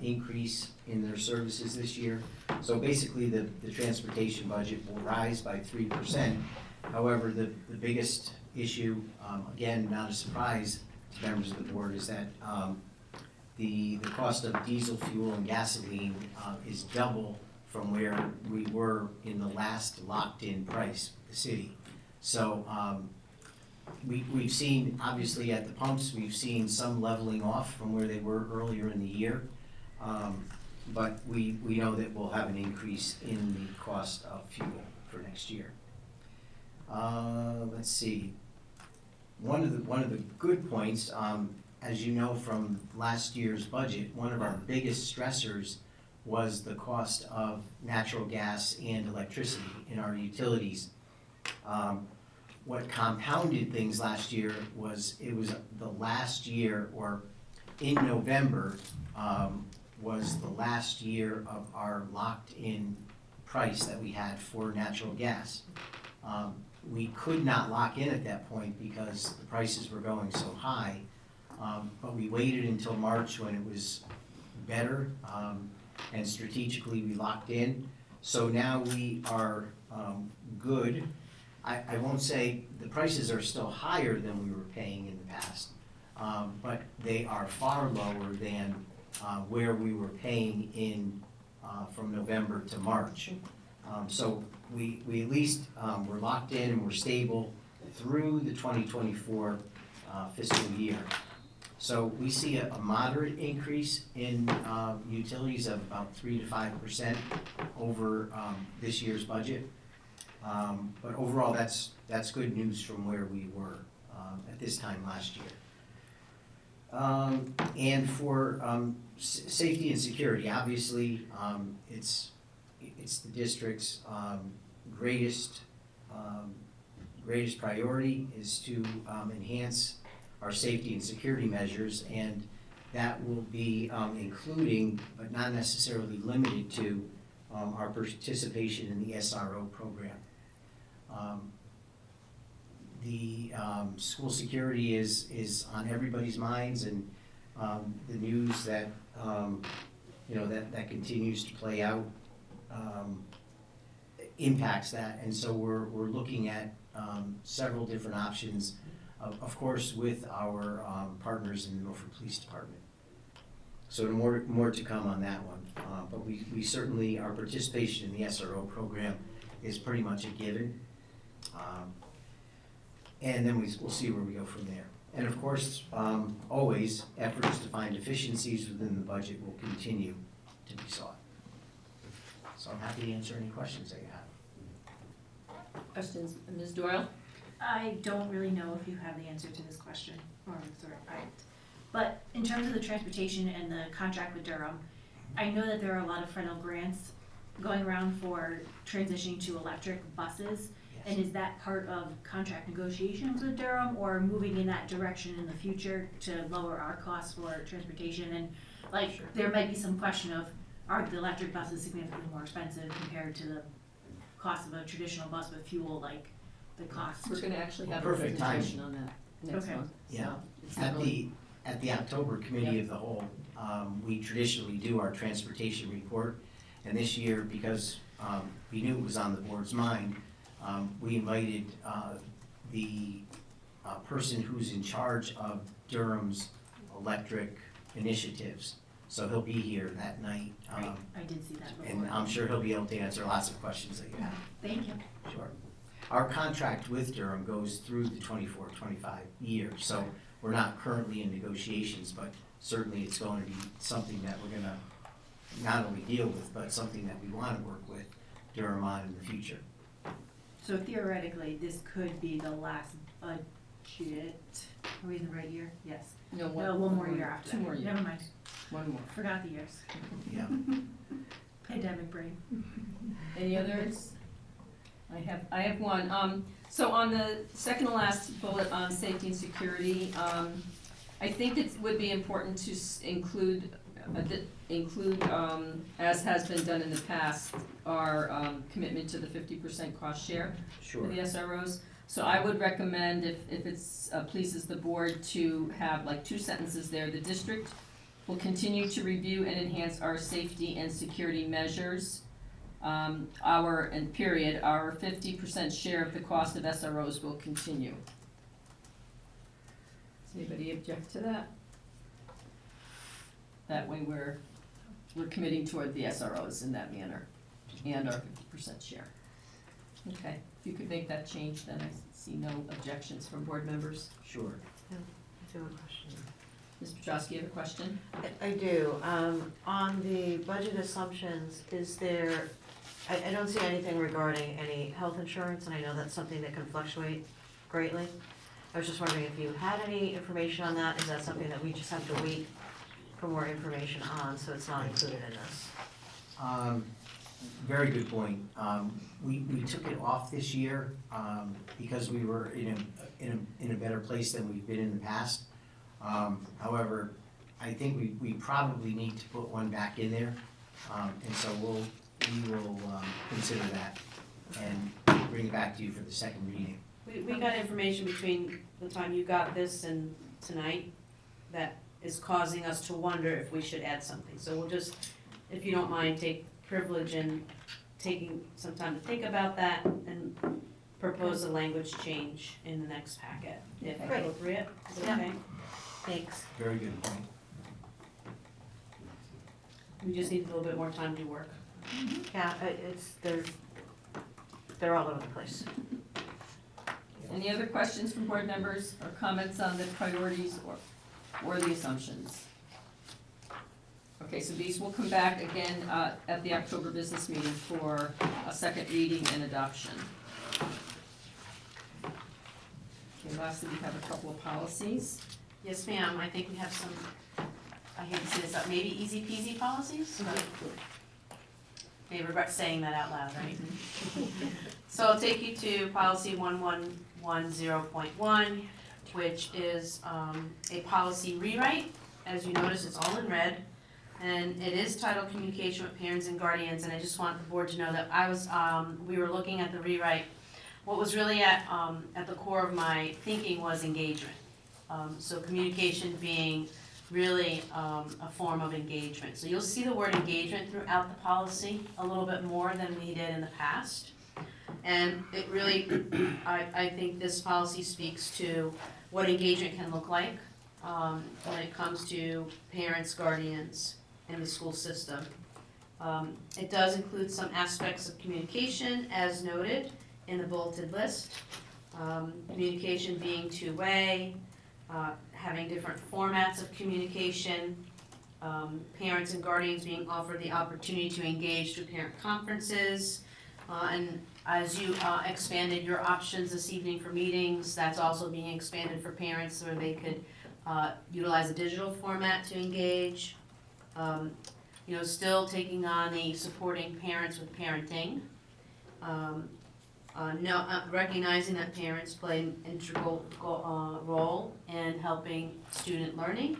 increase in their services this year. So basically, the transportation budget will rise by 3%. However, the biggest issue, again, not a surprise to members of the board, is that the cost of diesel fuel and gasoline is double from where we were in the last locked-in price, the city. So we've seen, obviously at the pumps, we've seen some leveling off from where they were earlier in the year. But we know that we'll have an increase in the cost of fuel for next year. Let's see. One of the good points, as you know from last year's budget, one of our biggest stressors was the cost of natural gas and electricity in our utilities. What compounded things last year was it was the last year, or in November, was the last year of our locked-in price that we had for natural gas. We could not lock in at that point because the prices were going so high. But we waited until March when it was better, and strategically we locked in. So now we are good. I won't say the prices are still higher than we were paying in the past, but they are far lower than where we were paying in from November to March. So we at least we're locked in and we're stable through the 2024 fiscal year. So we see a moderate increase in utilities of about 3 to 5% over this year's budget. But overall, that's good news from where we were at this time last year. And for safety and security, obviously, it's the district's greatest priority is to enhance our safety and security measures, and that will be including, but not necessarily limited to, our participation in the SRO program. The school security is on everybody's minds, and the news that that continues to play out impacts that, and so we're looking at several different options, of course, with our partners in the Norfolk Police Department. So more to come on that one, but we certainly, our participation in the SRO program is pretty much a given. And then we'll see where we go from there. And of course, always efforts to find efficiencies within the budget will continue to be sought. So I'm happy to answer any questions that you have. Questions, Ms. Doyle? I don't really know if you have the answer to this question, or sort of, but in terms of the transportation and the contract with Durham, I know that there are a lot of federal grants going around for transitioning to electric buses. And is that part of contract negotiations with Durham, or moving in that direction in the future to lower our costs for transportation? And there might be some question of, are the electric buses significantly more expensive compared to the cost of a traditional bus with fuel, like the cost? We're gonna actually have a Perfect presentation on that next Okay. month. So Yeah, it's not really- at the October Committee of the Whole, we traditionally do our transportation report. And this year, because we knew it was on the board's mind, we invited the person who's in charge of Durham's electric initiatives. So he'll be here that night. I did see that before. And I'm sure he'll be able to answer lots of questions that you have. Thank you. Sure. Our contract with Durham goes through the 24-25 year, so we're not currently in negotiations, but certainly it's going to be something that we're gonna not only deal with, but something that we wanna work with Durham on in the future. So theoretically, this could be the last budget. Are we in the right year? Yes. No, One more year after that. Two more years. Never mind. One more. Forgot the years. Yeah. Pandemic brain. Any others? I have one. So on the second to last bullet on safety and security, I think it would be important to include, as has been done in the past, our commitment to the 50% cost share Sure. for the SROs. So I would recommend, if it's pleases the board, to have like 2 sentences there. The district will continue to review and enhance our safety and security measures. Our 50% share of the cost of SROs will continue. Does anybody object to that? That way we're committing toward the SROs in that manner, and our 50% share. Okay, if you could make that change, then I see no objections from board members. Sure. I do have a question. Ms. Petrosky, you have a question? I do. On the budget assumptions, is there, I don't see anything regarding any health insurance, and I know that's something that can fluctuate greatly. I was just wondering if you had any information on that. Is that something that we just have to wait for more information on, so it's not included in this? Very good point. We took it off this year because we were in a better place than we've been in the past. However, I think we probably need to put one back in there, and so we will consider that and bring it back to you for the second reading. We got information between the time you got this and tonight, that is causing us to wonder if we should add something. So we'll just, if you don't mind, take privilege in taking some time to think about that and propose a language change in the next packet, if Great. appropriate. Is it Yeah. okay? Thanks. Very good point. We just need a little bit more time to work. Yeah, they're all over the place. Any other questions from board members or comments on the priorities or the assumptions? Okay, so these will come back again at the October business meeting for a second reading and adoption. Okay, lastly, we have a couple of policies. Yes, ma'am, I think we have some, I hate to say this, maybe easy peasy policies, but they regret saying that out loud, right? So I'll take you to policy 1110.1, which is a policy rewrite. As you notice, it's all in red. And it is titled Communication with Parents and Guardians, and I just want the board to know that we were looking at the rewrite. What was really at the core of my thinking was engagement. So communication being really a form of engagement. So you'll see the word engagement throughout the policy a little bit more than we did in the past. And it really, I think this policy speaks to what engagement can look like when it comes to parents, guardians, in the school system. It does include some aspects of communication as noted in the bulleted list. Communication being two-way, having different formats of communication, parents and guardians being offered the opportunity to engage through parent conferences, and as you expanded your options this evening for meetings, that's also being expanded for parents where they could utilize a digital format to engage. Still taking on the supporting parents with parenting. Recognizing that parents play an integral role in helping student learning.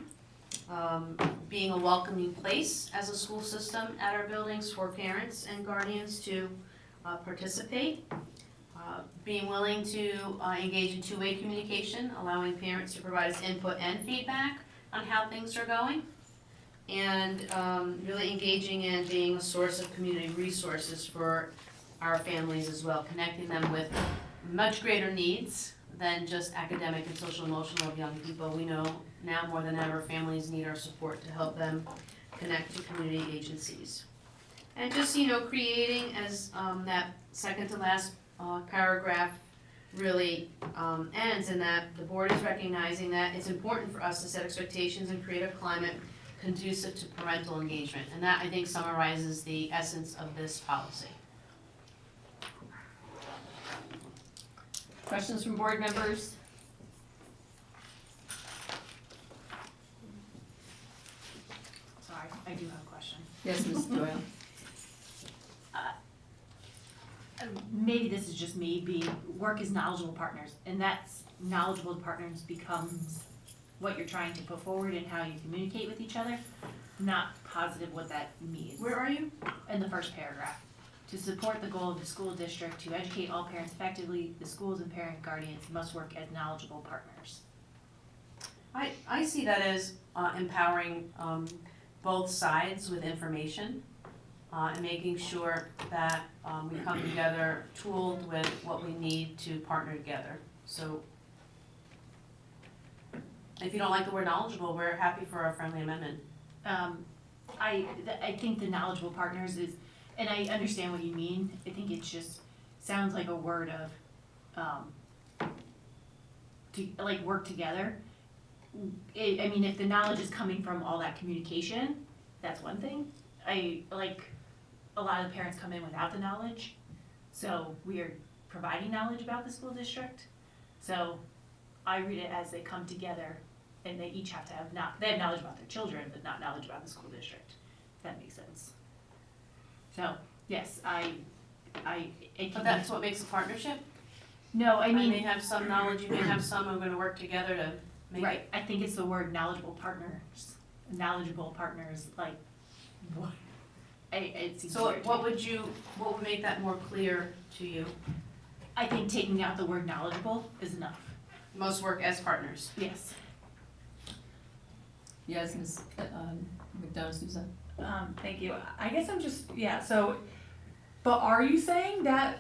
Being a welcoming place as a school system at our buildings for parents and guardians to participate. Being willing to engage in two-way communication, allowing parents to provide us input and feedback on how things are going. And really engaging in being a source of community resources for our families as well, connecting them with much greater needs than just academic and social emotional of young people. We know now more than ever families need our support to help them connect to community agencies. And just, creating as that second to last paragraph really ends in that the board is recognizing that it's important for us to set expectations and create a climate conducive to parental engagement. And that, I think, summarizes the essence of this policy. Questions from board members? Sorry, I do have a question. Yes, Ms. Doyle. Maybe this is just me being, work as knowledgeable partners, and that's knowledgeable partners becomes what you're trying to put forward and how you communicate with each other. Not positive what that means. Where are you? In the first paragraph. To support the goal of the school district to educate all parents effectively, the schools and parent guardians must work as knowledgeable partners. I see that as empowering both sides with information and making sure that we come together tooled with what we need to partner together. So if you don't like the word knowledgeable, we're happy for a friendly amendment. I think the knowledgeable partners is, and I understand what you mean, I think it just sounds like a word of, like work together. If the knowledge is coming from all that communication, that's one thing. A lot of the parents come in without the knowledge, so we are providing knowledge about the school district. So I read it as they come together and they each have to have, they have knowledge about their children, but not knowledge about the school district, if that makes sense. So, yes, But that's what makes a partnership? No, I mean. I may have some knowledge, you may have some who are gonna work together to make it. Right, I think it's the word knowledgeable partners, like, what? It seems So weird to what me. what would make that more clear to you? I think taking out the word knowledgeable is enough. Most work as partners. Yes. Yes, Ms. McDonough Souza? Thank you. I guess I'm just, but are you saying that,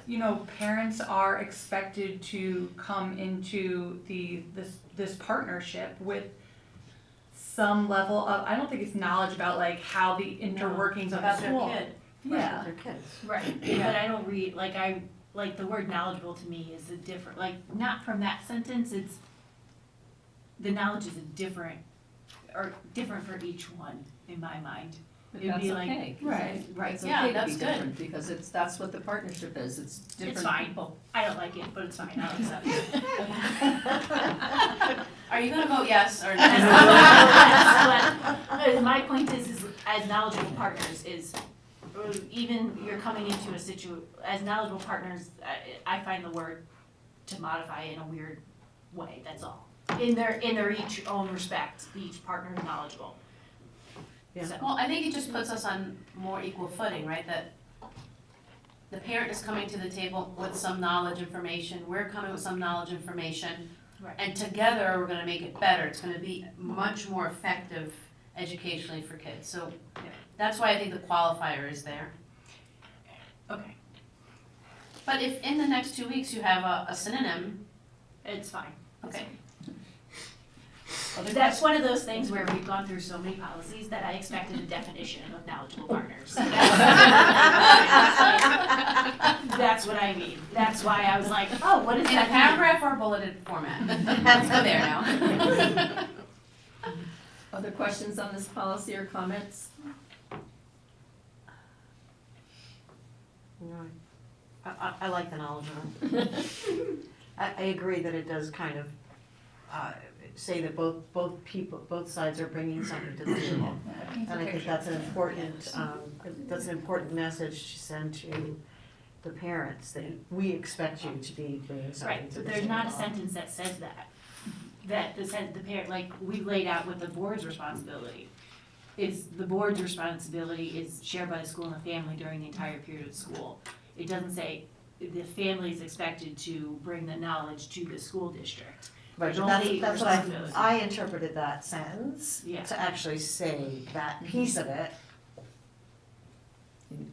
parents are expected to come into this partnership with some level of, I don't think it's knowledge about like how the interworkings of the About their school. kid. Yeah. Their kids. Right, but I don't read, like the word knowledgeable to me is a different, like, not from that sentence, it's, the knowledge is a different for each one, in my mind. But It'd that's be like- okay. 'cause Right. Right, It's yeah, okay to that's be good. different, because that's what the partnership is, it's different fine. people. I don't like it, but it's fine, I'll accept it. Are you gonna vote yes or no? But my point is as knowledgeable partners even you're coming into as knowledgeable partners, I find the word to modify in a weird way, that's all. In their each own respect, each partner is knowledgeable. Yeah. So- Well, I think it just puts us on more equal footing, right? That the parent is coming to the table with some knowledge information, we're coming with some knowledge information. Right. And together, we're gonna make it better. It's gonna be much more effective educationally for kids. So that's why I think the qualifier is there. Okay, But if in the next 2 weeks you have a synonym, it's fine. okay. That's one of those things where we've gone through so many policies that I expected a definition of knowledgeable partners. That's what I mean. That's why I was like, oh, what is In a that? paragraph or bulleted format. Let's go there now. Other questions on this policy or comments? No, I like the knowledgeable. I agree that it does kind of, say that both sides are bringing something to the table. And I think that's an important message to send to the parents, that we expect you to be bringing something Right, to the but table. there's not a sentence that says that. That the parent, like, we've laid out what the board's responsibility is. The board's responsibility is shared by the school and the family during the entire period of school. It doesn't say the family is expected to bring the knowledge to the school district. Right, There's but only that's what responsibility. I interpreted that sentence Yeah. to actually say that piece of it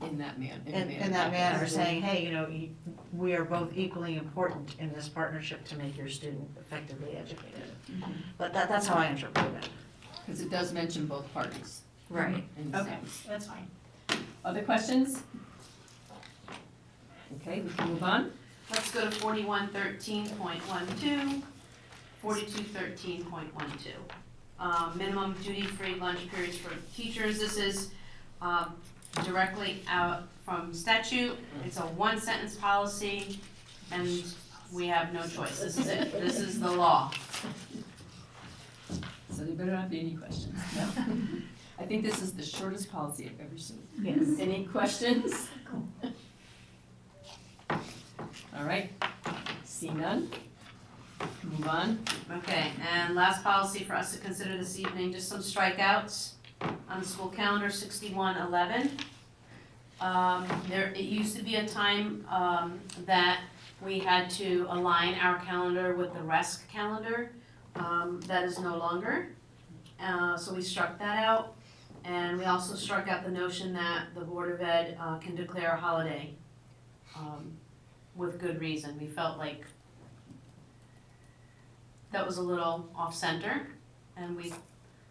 In that manner. in that manner, saying, hey, we are both equally important in this partnership to make your student effectively educated. But that's how I interpreted it. Because it does mention both parties. Right. in the Okay, sentence. that's fine. Other questions? Okay, we can move on. Let's go to 4113.12, 4213.12. Minimum duty-free lunch periods for teachers. This is directly out from statute. It's a one-sentence policy, and we have no choice. This is it. This is the law. So there better not be any questions. No. I think this is the shortest policy I've ever seen. Yes. Any questions? All right, see none. Move on. Okay, and last policy for us to consider this evening, just some strikeouts on the school calendar, 6111. It used to be a time that we had to align our calendar with the RESC calendar. That is no longer. So we struck that out. And we also struck out the notion that the Board of Ed can declare a holiday with good reason. We felt like that was a little off-center, and we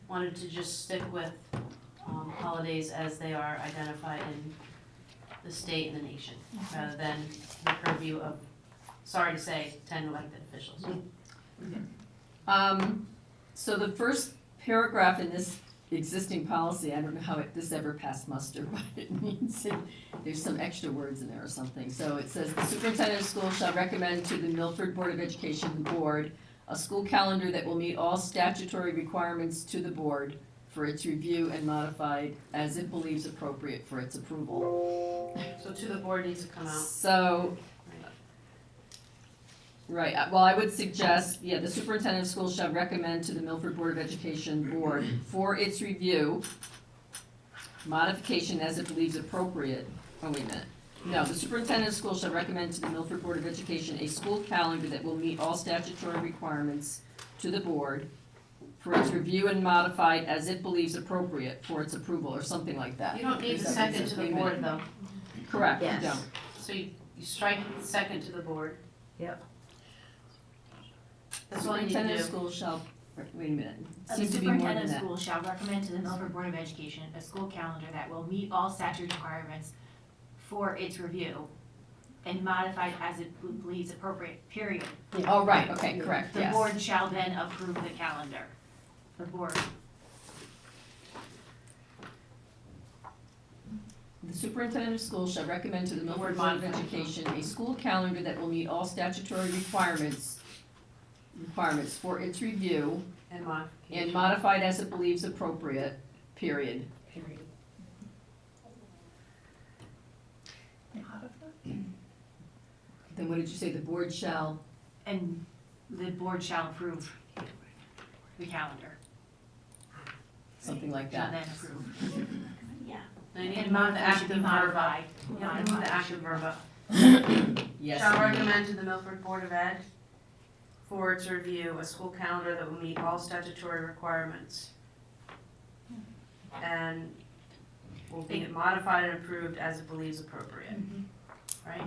wanted to just stick with holidays as they are identified in the state and the nation, rather than the purview of, sorry to say, 10 elected officials. So the first paragraph in this existing policy, I don't know how this ever passed muster, but it means there's some extra words in there or something. So it says, the superintendent of schools shall recommend to the Milford Board of Education board a school calendar that will meet all statutory requirements to the board for its review and modified as it believes appropriate for its approval. So to the board needs to come out. So, right, well, I would suggest, the superintendent of schools shall recommend to the Milford Board of Education board for its review, modification as it believes appropriate. Oh, wait a minute. No, the superintendent of schools shall recommend to the Milford Board of Education a school calendar that will meet all statutory requirements to the board for its review and modified as it believes appropriate for its approval, or something like that. You don't need to Is that send what it to the it's board agreement? though, Correct, you Yes. don't. so you strike second to the board. Yep. That's all you need to Superintendent do. of schools shall, wait a minute, The seems to be more than superintendent of that. schools shall recommend to the Milford Board of Education a school calendar that will meet all statute requirements for its review and modified as it believes appropriate, period. Oh, right, okay, correct, The yes. board shall then approve the calendar. The board. The superintendent of schools shall recommend to the Milford Board of Education a school calendar that will meet all statutory requirements for its review And modification. and modified as it believes appropriate, period. Then what did you say, the board shall? And the board shall approve the calendar. Something like Shall that. then approve. Yeah. Now you need And to move the modified should be active verb up. modified. You have to move the active verb up. Yes. Shall recommend to the Milford Board of Ed for its review a school calendar that will meet all statutory requirements. And will be modified and approved as it believes appropriate, right?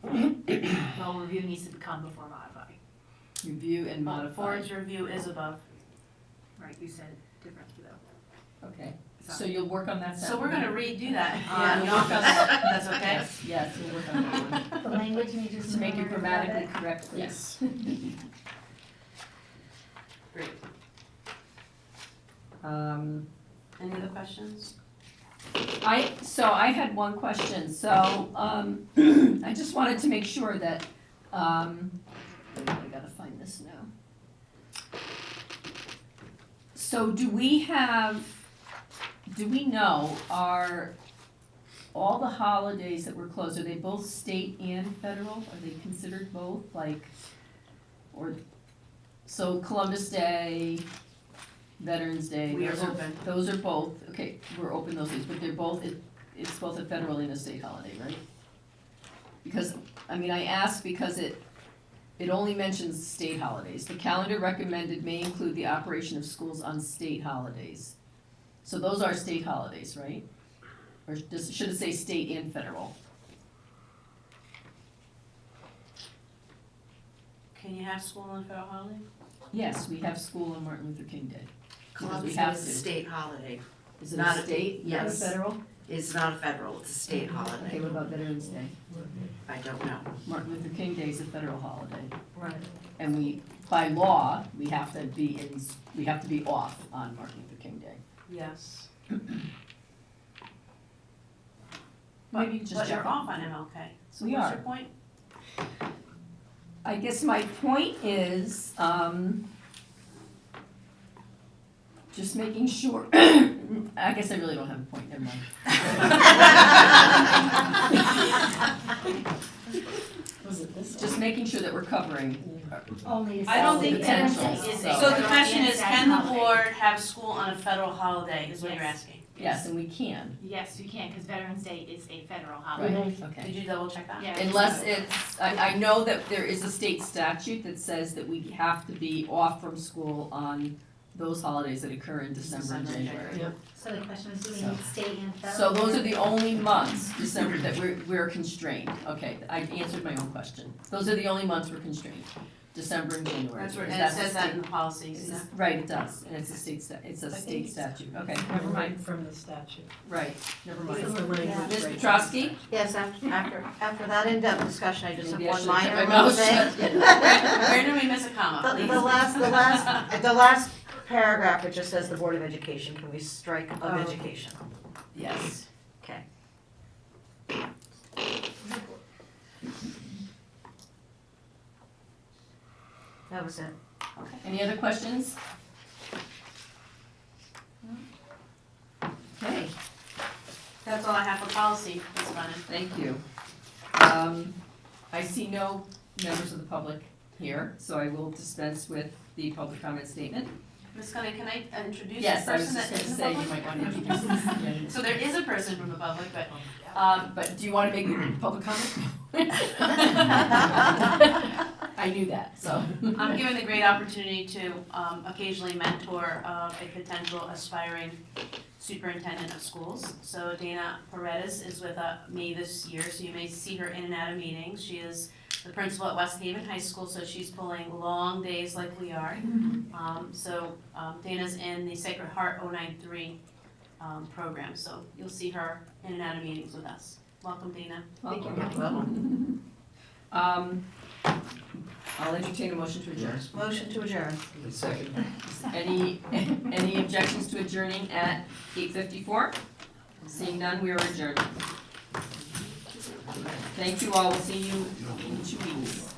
Well, review needs to come before modify. Review and For modify. its review is above. Right, you said differently though. Okay, so you'll work on that So we're gonna redo that. Yeah, You we'll know, work on that. That's okay? Yes, yes, we'll work on that one. The language needs To make it grammatically correct, please. Yes. Great. Any other questions? So I had one question, so, I just wanted to make sure that, I gotta find this now. So do we know, are all the holidays that were closed, are they both state and federal? Are they considered both, like, or, so Columbus Day, Veterans Day, We are those open. those are both, okay, we're open those days, but they're both, it's both a federal and a state holiday, right? Because, I mean, I ask because it only mentions state holidays. The calendar recommended may include the operation of schools on state holidays. So those are state holidays, right? Or should it say state and federal? Can you have school on federal holiday? Yes, we have school on Martin Luther King Day. Because Columbus we Day have is a to. state holiday. Is it not a a- state, not a yes. federal? It's not a federal, it's a state Okay, holiday. what about Veterans Day? I don't know. Martin Luther King Day is a federal holiday. Right. And we, by law, we have to be off on Martin Luther King Day. Yes. Maybe just But you're check. off on MLK, so We what's are. your point? I guess my point is, just making sure, I guess I really don't have a point, never mind. Just making sure that we're covering. Only. I don't think Potential, anything is, so- so the question is, can the Holiday. board have school on a federal holiday, is what you're Yes. asking? Yes, and we can, Yes, you can, because Veterans Day is a federal right, holiday. okay. Did you double check that? Yeah. Unless it's, I know that there is a state statute that says that we have to be off from school on those holidays that occur in December and January. So the question is, do we So- need state and federal? So those are the only months, December, that we're constrained. Okay, I answered my own question. Those are the only months we're constrained, December and January. That's where, Is and it that the says that state- in the policies, It's yeah. a- Right, it does, and it's a state statute, okay, never mind, From the statute. right, never mind. It's the language Ms. right Petrosky? Yes, after that in-depth discussion, I just have Maybe I one should have minor kept my mouth thing. shut. Where did we miss a comma, please? The last paragraph, it just says the Board of Education, can we strike of Oh. education? Yes. Okay. That was it. Any other questions? Okay, That's all I have for policy, Ms. Brennan. thank you. I see no members of the public here, so I will dispense with the public comment statement. Ms. Cunningham, can I introduce the Yes, I was person just that gonna is in the say, you public? might want to introduce this. Yeah. So there is a person from the public, but But do you want to make public comment? I I knew that, so. I'm given the great opportunity to occasionally mentor a potential aspiring superintendent of schools. So Dana Paredes is with me this year, so you may see her in and out of meetings. She is the principal at West Haven High School, so she's pulling long days like we are. Dana's in the Sacred Heart 093 program, so you'll see her in and out of meetings with us. Welcome, Dana. Welcome. I'll entertain a motion to adjourn. Motion to adjourn. Second. Any objections to adjourning at 8:54? Seeing none, we are adjourned. Thank you all, we'll see you in 2 weeks.